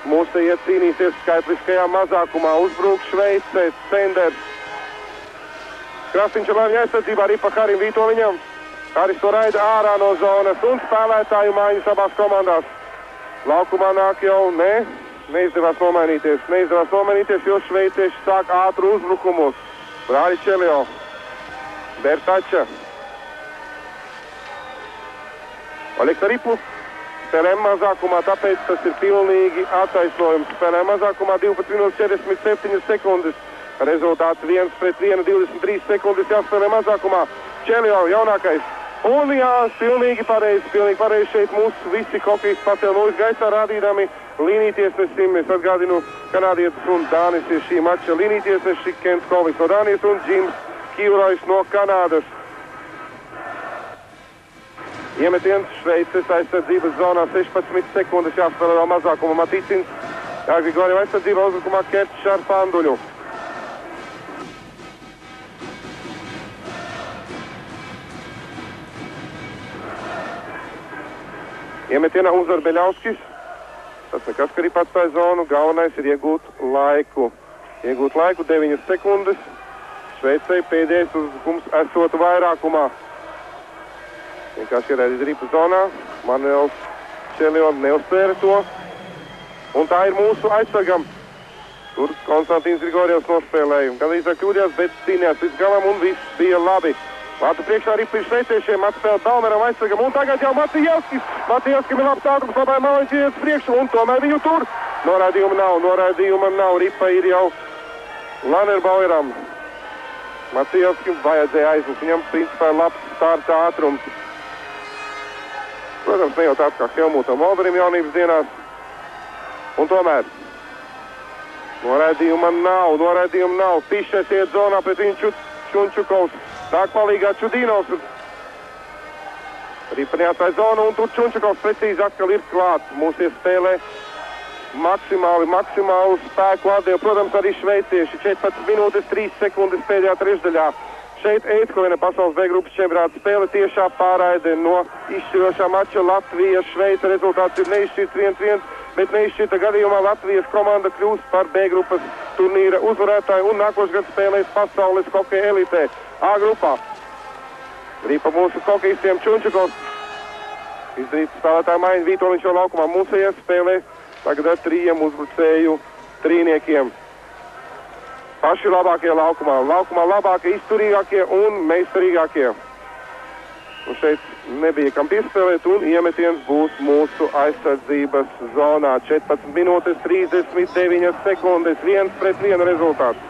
Mūsējie cīnīsies skaitliskajā mazākumā. Uzbrūk Šveice, Senders. Krasniņš ar viņa aizsardzībā Ripa Harim Vitoļiņam. Haris to raida ārā no zonas un spēlētāju mājiņas abās komandās. Laukumā nāk jau neizdevās nomainīties, jo šveicieši sāk ātru uzbrukumu. Brāļi Čelio, Bertača. Oļeks ar Ripu. Spēlēm mazākumā, tāpēc tas ir pilnīgi attaisnojums. Spēlēm mazākumā 12 minūtes 47 sekundes. Rezultāts 1-1, 23 sekundes jāspēlē mazākumā. Čelio jaunākais. Un jā, pilnīgi pareizi šeit mūsu visi hokejisti pacēl nulles gaisā rādīdami līnijtiesnesim. Es atgādinu, kanādietis un Dānis ir šī mača līnijtiesneši, Kents Koviks no Dānijas un Džims Kīvrojs no Kanādas. Iemetiens Šveices aizsardzības zonā 16 sekundes jāspēlē vēl mazākuma Maticins. Jā, Grigoriev aizsardzībā uzbrukumā Kerčs ar Panduļu. Iemetienā uzvar Beļauskis. Tas nekas, ka arī atstāja zonu. Galvenais ir iegūt laiku. 9 sekundes. Šveicei pēdējais uzbrukums esot vairākumā. Vienkārši ierēdīt Ripa zonā. Manuels Čelio neuzspēra to. Un tā ir mūsu aizsargam. Tur Konstantīns Grigorievs nospēlēja. Gan līdz kļūdījās, bet cīnījās līdz galam un viss bija labi. Vārtu priekšā Ripa ir šveiciešiem, atspēlēt Balmeram aizsargam. Un tagad jau Matijevskis. Matijevskim ir labs ātrums, labai maliņš iet priekšu un tomēr viņu tur. Noraidījuma nav. Ripa ir jau Lanerbaueram. Matijevskim vajadzēja aizmest. Viņam principā ir labs starta ātrums. Protams, ne jau tāds kā Helmutam Volverim jaunības dienās. Un tomēr noraidījuma nav. Pišķers iet zonā pret viņu Čunčukovs. Nāk palīgā Čudīnovs. Ripa neatstāja zonu un tur Čunčukovs precīzi atkal ir klāts. Mūs iespēlē maksimālu spēku atdevu. Protams, arī šveicieši 14 minūtes 3 sekundes pēdējā trešdaļā. Šeit Eidhovena pasaules B grupas čempionāta spēle tiešā pārraide no izšķirošā mača Latvija-Šveice. Rezultāts ir neizšķirts 1-1, bet neizšķirta gadījumā Latvijas komanda kļūst par B grupas turnīra uzvarētāju un nākošais gads spēlēs pasaules hokeja elitē A grupā. Ripa mūsu hokejistiem Čunčukovs. Izdarīt spēlētāju maiņu Vitoļiņš jau laukumā mūsējiem spēlē tagad ar 3 uzbrucēju trīniekiem. Paši labākie laukumā labākie, izturīgākie un meistarīgākie. Un šeit nebija kam piespēlēt un iemetiens būs mūsu aizsardzības zonā. 14 minūtes 39 sekundes, 1-1 rezultāts.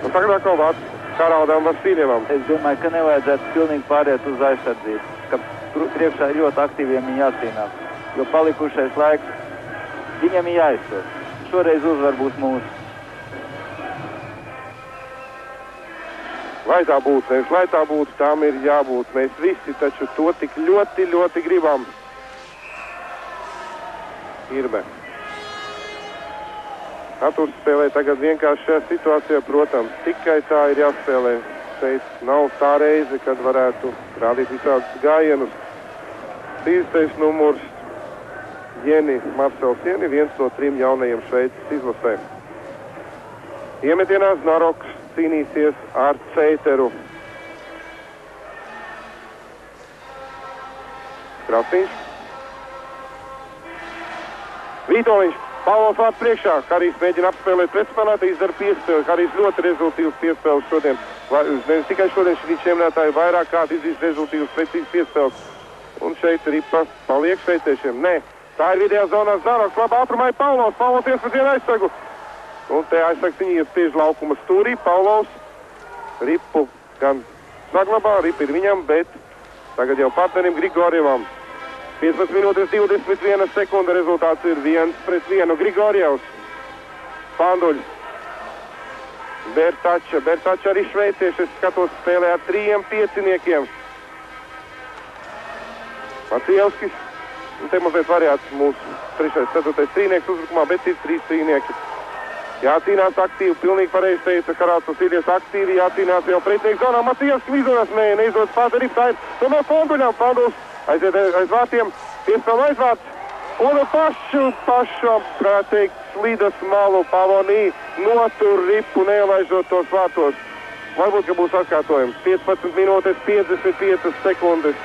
Un tagad atkal vārds Haraldam Vasiljevam. Es domāju, ka nevajadzētu pilnīgi pāriet uz aizsardzību, ka priekšā ļoti aktīviem viņi jācīnās, jo palikušais laiks viņam ir jāizsver. Šoreiz uzvar būs mūsu. Lai tā būtu, tām ir jābūt. Mēs visi taču to tik ļoti gribam. Irbe. Artūrs spēlē tagad vienkārši šajā situācijā, protams, tikai tā ir jāspēlē. Šeit nav tā reize, kad varētu rādīt visādus gājienus. 30. numurs Marcels Jeni, viens no 3 jaunajiem Šveices izlasē. Iemetienā Znaroks cīnīsies ar Ceiteru. Krasniņš. Vitoļiņš. Pāvils vārds priekšā. Harijs mēģina apspēlēt pretspēlētāju, izdara piespēli. Harijs ļoti rezultīvs piespēles šodien. Nevis tikai šodien šī čempionātā ir vairāk kārt izdarījis rezultīvs precīzs piespēles. Un šeit Ripa paliek šveiciešiem. Nē, tā ir vidējā zonā Zaroks. Labā ātrumā ir Paulovs. Paulovs iespējas aizsagu. Un te aizsags viņi ir tieši laukuma stūrī. Paulovs Ripu gan saglabā. Ripa ir viņam, bet tagad jau partnerim Grigorjevam. 15 minūtes 21 sekunda. Rezultāts ir 1-1. Grigorjevs. Panduļs. Bertača arī šveicieši. Es skatos spēlē ar 3 pieciniekiem. Macievskis. Un te mazliet variāts mūsu 3. 4. trīnieks uzbrukumā, bet ir 3 trīnieki. Jācīnās aktīvi, pilnīgi pareizi teica Karācos Ilijas aktīvi, jācīnās jau pretinieks zonā. Macievskis izdodas, neizdodas pārdarīt, tā ir tomēr Panduļam. Panduls aiziet aiz vārtiem, piespēl aizvārts. Un pašu, varētu teikt, slīdas malu Pavonī notur Ripu, neelaižot tos vārtos. Varbūt, ka būs atkārtojums. 15 minūtes 55 sekundes.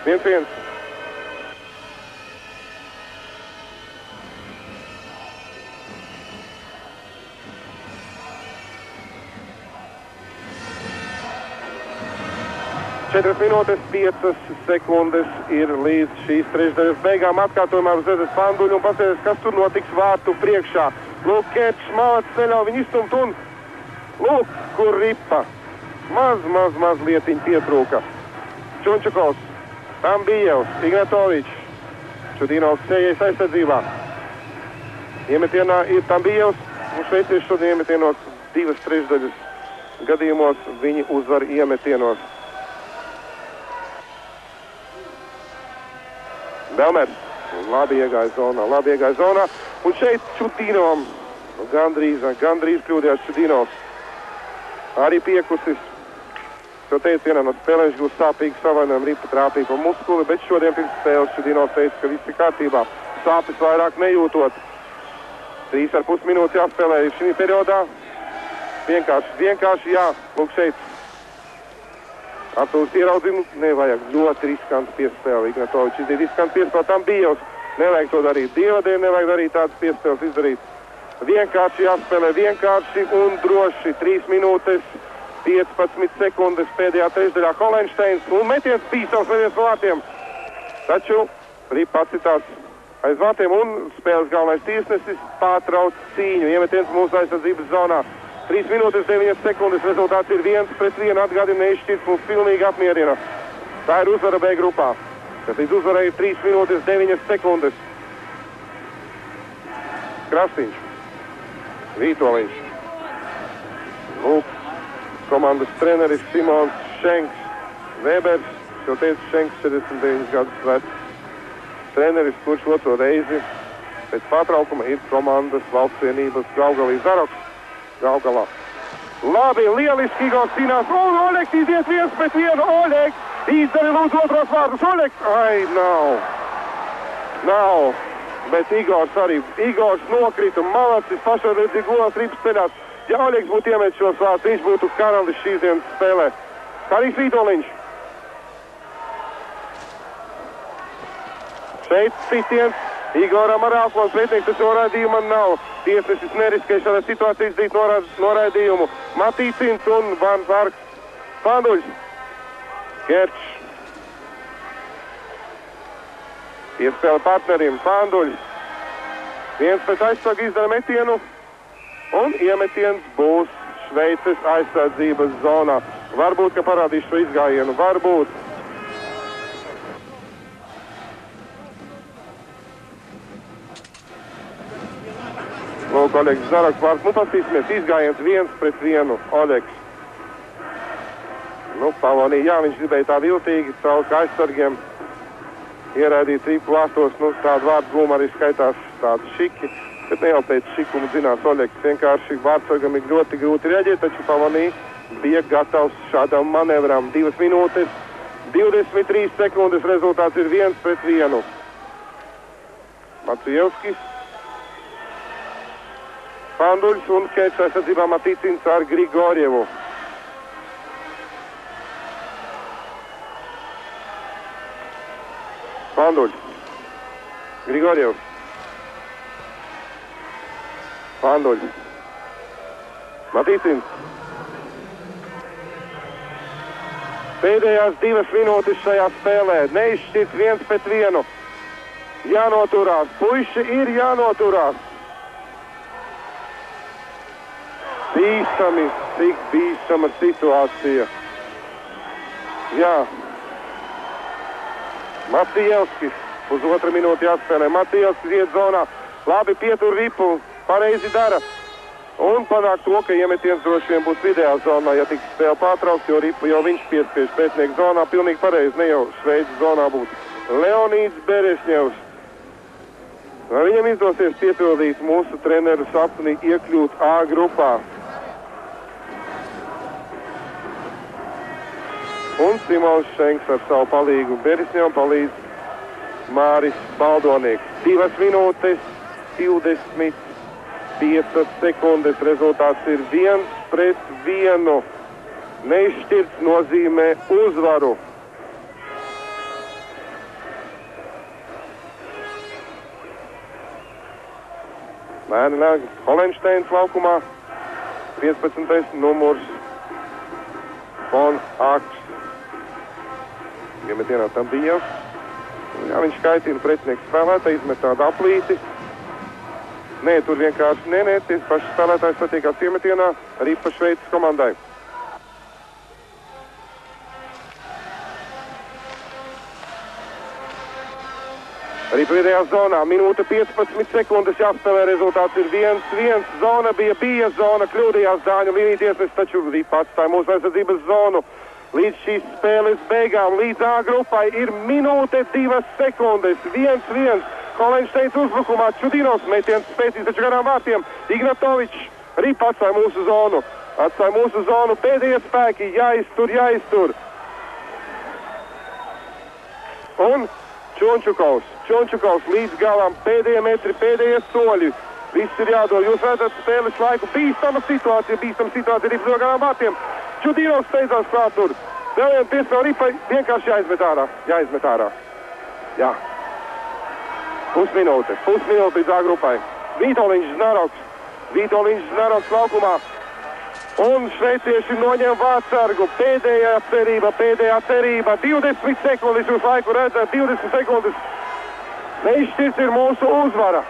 1-1. Četras minūtes 5 sekundes ir līdz šīs trešdaļas beigām. Atkārtojumā redzēs Panduļu un pasēdēs, kas tur notiks vārtu priekšā. Lūk, Kerčs malats ceļā, viņi izstumt un lūk, kur Ripa. Maz lietiņi pietrūka. Čunčukovs, Tambijevs, Ignatovičs, Čudīnovs sējies aizsardzībā. Iemetienā ir Tambijevs un šveicieši šodien iemetienos 2 trešdaļas gadījumos. Viņi uzvar iemetienos. Belmers labi iegāja zonā, un šeit Čudīnovam gandrīz kļūdījās Čudīnovs. Arī piekusis, ko teica vienā no spēlēm, viņš gūst sāpīgu savainojumu, Ripa trāpīja pa muskuli, bet šodien pirms spēles Čudīnovs teica, ka viss ir kārtībā, sāpes vairāk nejūtot. 3,5 minūtes jāspēlē šī periodā, vienkārši jā, lūk šeit. Artūrs ieraudzījumu nevajag, ļoti riskanti piespēli. Ignatovičs izdarīja riskanti piespēli, Tambijevs nevajag to darīt. Dievadēļ nevajag arī tādas piespēles izdarīt. Vienkārši jāspēlē, vienkārši un droši. 3 minūtes 15 sekundes pēdējā trešdaļā Holensteins un metiens pīsams metiens no vārtiem. Taču Ripa atsitās aiz vārtiem un spēles galvenais tiesnesis pārtrauc cīņu. Iemetiens mūsu aizsardzības zonā. 3 minūtes 9 sekundes, rezultāts ir 1-1, atgādina neizšķirts, mums pilnīgi apmierina. Tā ir uzvara B grupā, kas līdz uzvarai ir 3 minūtes 9 sekundes. Krastīņš, Vītoliņš, lūk, komandas treneris Simons Šenks, Vēbers, jau teicu Šenks 49 gadus vecs. Treneris, kurš otro reizi pēc pārtraukuma ir komandas valsts vienības Gaugalī Zaroks. Gaugalā. Labi, lieliski Igors cīnās. Un Oļeks iziet 1-1. Oļeks izdara lūdzu otros vārdus. Oļeks. Ai, nav. Bet Igors nokrita. Malacis pašvērdzīgi gulās Ripas ceļās. Ja Oļeks būtu iemet šos vārdus, viņš būtu karalis šīs dienas spēlē. Karijs Vītoliņš. Šeit sitiens. Igoram ar āklos pretinieks, taču noraidījuma nav. Tiesnesis neriskēja šādā situācijā izdarīt noraidījumu. Matīcins un Van Parks. Panduļs. Kerčs. Piespēle partnerim. Panduļs. Viens pēc aizsarga izdara metienu. Un iemetiens būs Šveices aizsardzības zonā. Varbūt, ka parādīšu šo izgājienu. Varbūt. Lūk, Oļeks Zaroks vārds. Nu, pasīsimies, izgājiens 1-1 Oļeks. Nu, Pavonī, jā, viņš gribēja tā viltīgi, caur aizsargiem ieraidīt Ripu vārtos. Nu, tādu vārdu gūmu arī skaitās tādu šiki, bet ne jau pēc šikumu dzinās Oļeks. Vienkārši vārdsargam ir ļoti grūti reaģēt, taču Pavonī bija gatavs šādam manevram. 2 minūtes, 23 sekundes, rezultāts ir 1-1. Macievskis. Panduļs un Kerčs aizsardzībā Matīcins ar Grigorjevu. Panduļs. Grigorjevs. Panduļs. Matīcins. Pēdējās 2 minūtes šajā spēlē. Neizšķirts 1 pret 1. Jānoturās. Puiši ir jānoturās. Bīstami, cik bīstama situācija. Jā. Matijevskis. Pusotra minūte jāspēlē. Matijevskis iet zonā. Labi pietur ripu. Pareizi dara. Un panāk to, ka iemetiens droši vien būs vidējā zonā, ja tiks spēle pārtraukt, jo ripu jau viņš piespiež pēcnieku zonā. Pilnīgi pareizi, ne jau Šveices zonā būtu. Leonīds Berešņevs. Vai viņam izdosies piepildīt mūsu treneru sapni iekļūt A grupā? Un Simons Šenks ar savu palīgu Berešņevam palīdz Māris Baldonieks. 2 minūtes 25 sekundes. Rezultāts ir 1 pret 1. Neizšķirts nozīmē uzvaru. Lēni nāk Holensteins laukumā. 15. numurs Von Akts. Iemetienā tam bija. Jā, viņš skaitina pretinieku spēlētā, izmet tādu aplīti. Nē, tur vienkārši, nē, tieši paši spēlētājs satiekās iemetienā arī pa Šveices komandai. Arī pēdējā zonā, minūte 15 sekundes jāspēlē, rezultāts ir 1-1. Zona bija zona, kļūdījās Dāņu līnija tiesnesis, taču arī atstāja mūsu aizsardzības zonu. Līdz šīs spēles beigām, līdz A grupai ir minūte 2 sekundes, 1-1. Holensteins uzbrukumā, Čudinovs metiens spēcīgs taču garām vārtiem. Ignatovičs arī atstāja mūsu zonu. Atstāja mūsu zonu, pēdējie spēki, jāiztur. Un Čunčukovs līdz galam, pēdējie metri, pēdējie soļi. Viss ir jādod, jūs redzat spēles laiku, bīstama situācija arī pret garām vārtiem. Čudinovs steidzās klāt tur. Vēl viena piespēle ripai, vienkārši jāizmet ārā. Jā. Pusminūte līdz A grupai. Vītoliņš Znaroks laukumā. Un šveicieši noņem vārtsargu. Pēdējā cerība. 20 sekundes jūs laiku redzat, 20 sekundes. Neizšķirts ir mūsu uzvara.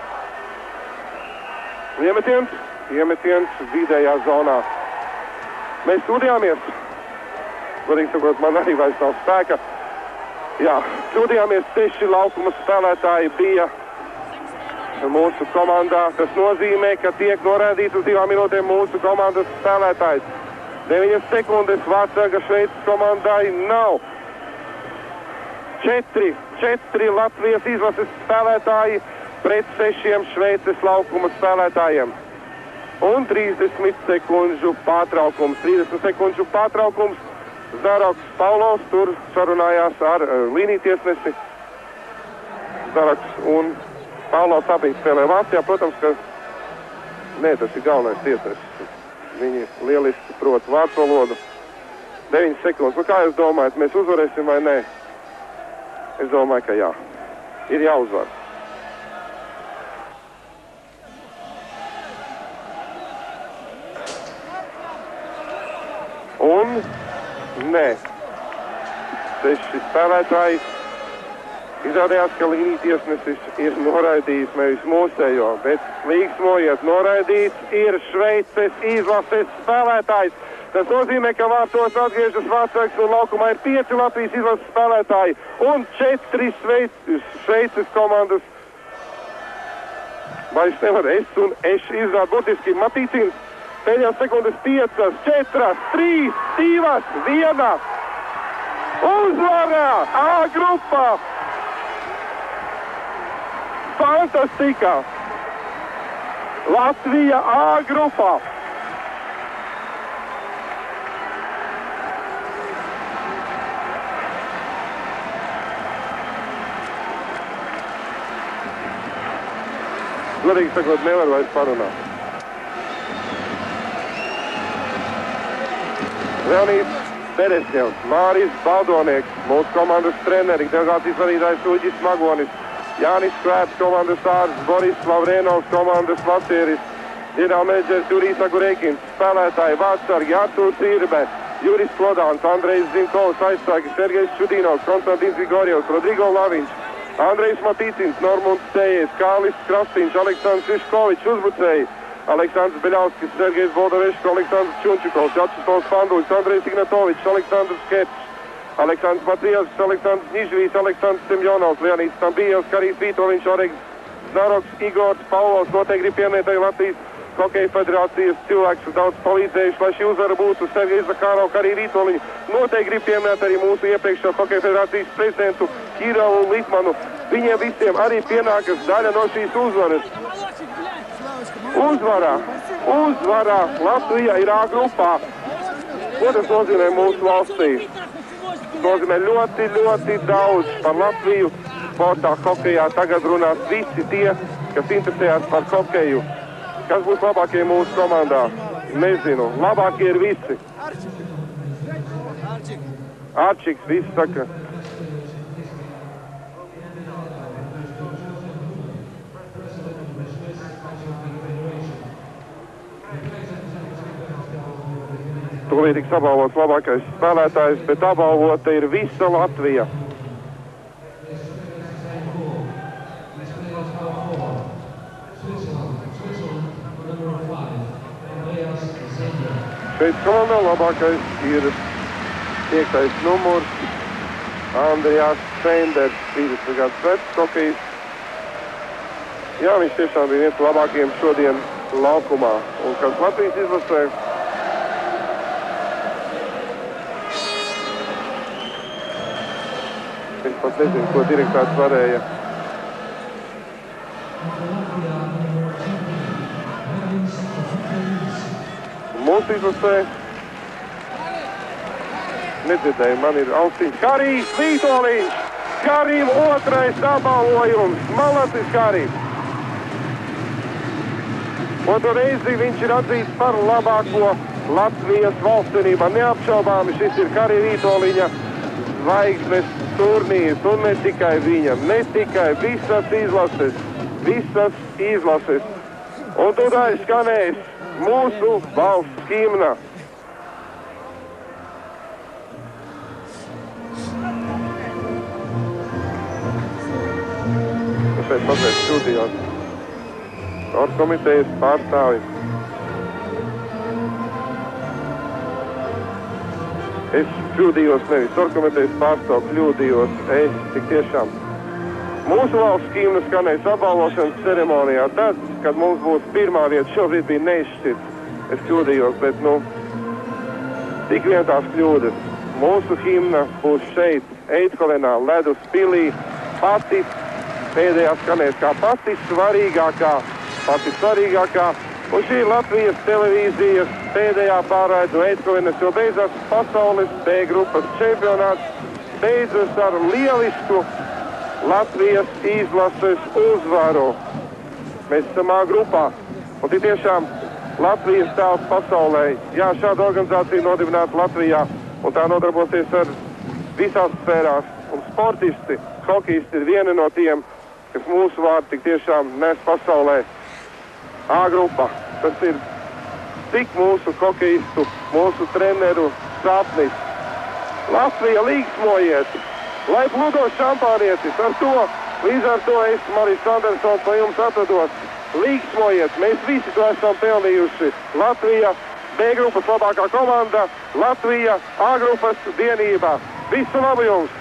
Iemetiens vidējā zonā. Mēs kļūdījāmies. Godīgi sakot, man arī vairs nav spēka. Jā, kļūdījāmies 6 laukuma spēlētāji bija mūsu komandā. Tas nozīmē, ka tiek noraidīts uz 2 minūtēm mūsu komandas spēlētājs. 9 sekundes vārtsarga Šveices komandai nav. 4 Latvijas izlases spēlētāji pret 6 Šveices laukuma spēlētājiem. Un 30 sekundžu pārtraukums. Znaroks Paulovs tur sarunājās ar līniju tiesnesi. Znaroks un Paulovs abi spēlē Vācijā. Protams, ka tas ir galvenais tiesnesis. Viņi lieliski prot vācu valodu. 9 sekundes. Nu, kā jūs domājat, mēs uzvarēsim vai nē? Es domāju, ka jā. Ir jāuzvar. Un nē. 6 spēlētāji. Izrādījās, ka līnija tiesnesis ir noraidījis nevis mūsējo, bet līgsmojiet, noraidīts ir Šveices izlases spēlētājs. Tas nozīmē, ka vārtos atgriežas vārtsargs un laukumā ir 5 Latvijas izlases spēlētāji un 4 Šveices komandas. Vairs nevar un izrāda burtiski Matīcins. Pēdējās sekundes 5, 4, 3, 2, 1. Uzvarā A grupā! Fantastika! Latvija A grupā! Godīgi sakot, nevar vairs parunāt. Leonīds Berešņevs, Māris Baldonieks, mūsu komandas treneri, delegācijas vadītājs Uģis Magonis, Jānis Skvēts, komandas ārsts, Boris Lavrenovs, komandas vasieris, ģenerālmenedžers Jurijs Agurekins, spēlētāji vārtsargi Artūrs Irbe, Juris Klodāns, Andrejs Zinkovs, aizsargi Sergejs Čudīnovs, Konstantins Grigorjevs, Rodrigo Laviņš, Andrejs Matīcins, Normunds Tējējs, Kālis Krastīņš, Aleksandrs Iškovičs, uzbrucēji, Aleksandrs Beļauskis, Sergejs Boldaveško, Aleksandrs Čunčikovs, Jačeslavs Panduļs, Andrejs Ignatovičs, Aleksandrs Kerčs, Aleksandrs Macijevs, Aleksandrs Nižvīs, Aleksandrs Semjonovs, Leonīds Stambījevs, Karīs Vītoliņš, Oregs Znaroks, Igors Paulovs. Noteikti grib pieminēt arī Latvijas Hokeja federācijas cilvēks, kas daudz palīdzējuši, lai šī uzvara būtu Sergejs Zakarovs, arī Vītoliņu. Noteikti grib pieminēt arī mūsu iepriekšējā Hokeja federācijas prezidentu Kiralu Litmanu. Viņiem visiem arī pienākas daļa no šīs uzvaras. Uzvarā Latvija ir A grupā. Ko tas nozīmē mūsu valstī? Tas nozīmē ļoti, ļoti daudz par Latviju sportā, hokejā. Tagad runās visi tie, kas interesējās par hokeju. Kas būs labākie mūsu komandā? Nezinu. Labākie ir visi. Arčiks, visi saka. Tūlīt tiks apbalvots labākais spēlētājs, bet apbalvota ir visa Latvija. Šeit komandā labākais ir 5. numurs Andrijas Steinders, 30 gadus vecs hokejs. Jā, viņš tiešām bija viens no labākajiem šodien laukumā. Un kas Latvijas izlasē? Es pat nezinu, ko direktārs varēja. Mūsu izlasē nedzirdēju, man ir austiņš. Karīs Vītoliņš! Karim otrais apbalvojums! Malacis Karim! Otru reizi viņš ir atzīts par labāko Latvijas valstsvienībā. Neapšaubāmi šis ir Karim Vītoliņa zvaigznes turnīrs. Un ne tikai viņam, ne tikai visas izlases. Un tūdaļ skanēs mūsu valsts himna. Šeit mazliet kļūdījos. Orgkomitejas pārstāvi. Es kļūdījos, nevis orgkomitejas pārstāvi, kļūdījos. Es tik tiešām. Mūsu valsts himna skanēs apbalvošanas ceremonijā. Tad, kad mums būs pirmā vieta, šobrīd bija neizšķirts. Es kļūdījos, bet, tik vien tās kļūdas. Mūsu himna būs šeit, Eidhovenā, ledus pilī, pati pēdējā skanēs kā pati svarīgākā. Un šī ir Latvijas televīzijas pēdējā pārraide no Eidhovenas, jo beidzas pasaules B grupas čempionāts, beidzas ar lielisku Latvijas izlases uzvaru. Mēs esam A grupā. Un tiešām Latvijas tēls pasaulē. Jā, šāda organizācija nodibināta Latvijā. Un tā nodarbosies ar visās sfērās. Un sportisti, hokejisti ir vieni no tiem, kas mūsu vārdu tik tiešām nes pasaulē. A grupa. Tas ir tik mūsu hokejistu, mūsu treneru sapnis. Latvija līksmojies! Lai plūdo šampānietis, līdz ar to es, Marijs Andersons, no jums atvados. Līksmojiet, mēs visi to esam pelnījuši. Latvija, B grupas labākā komanda, Latvija, A grupas vienībā. Visu labu jums!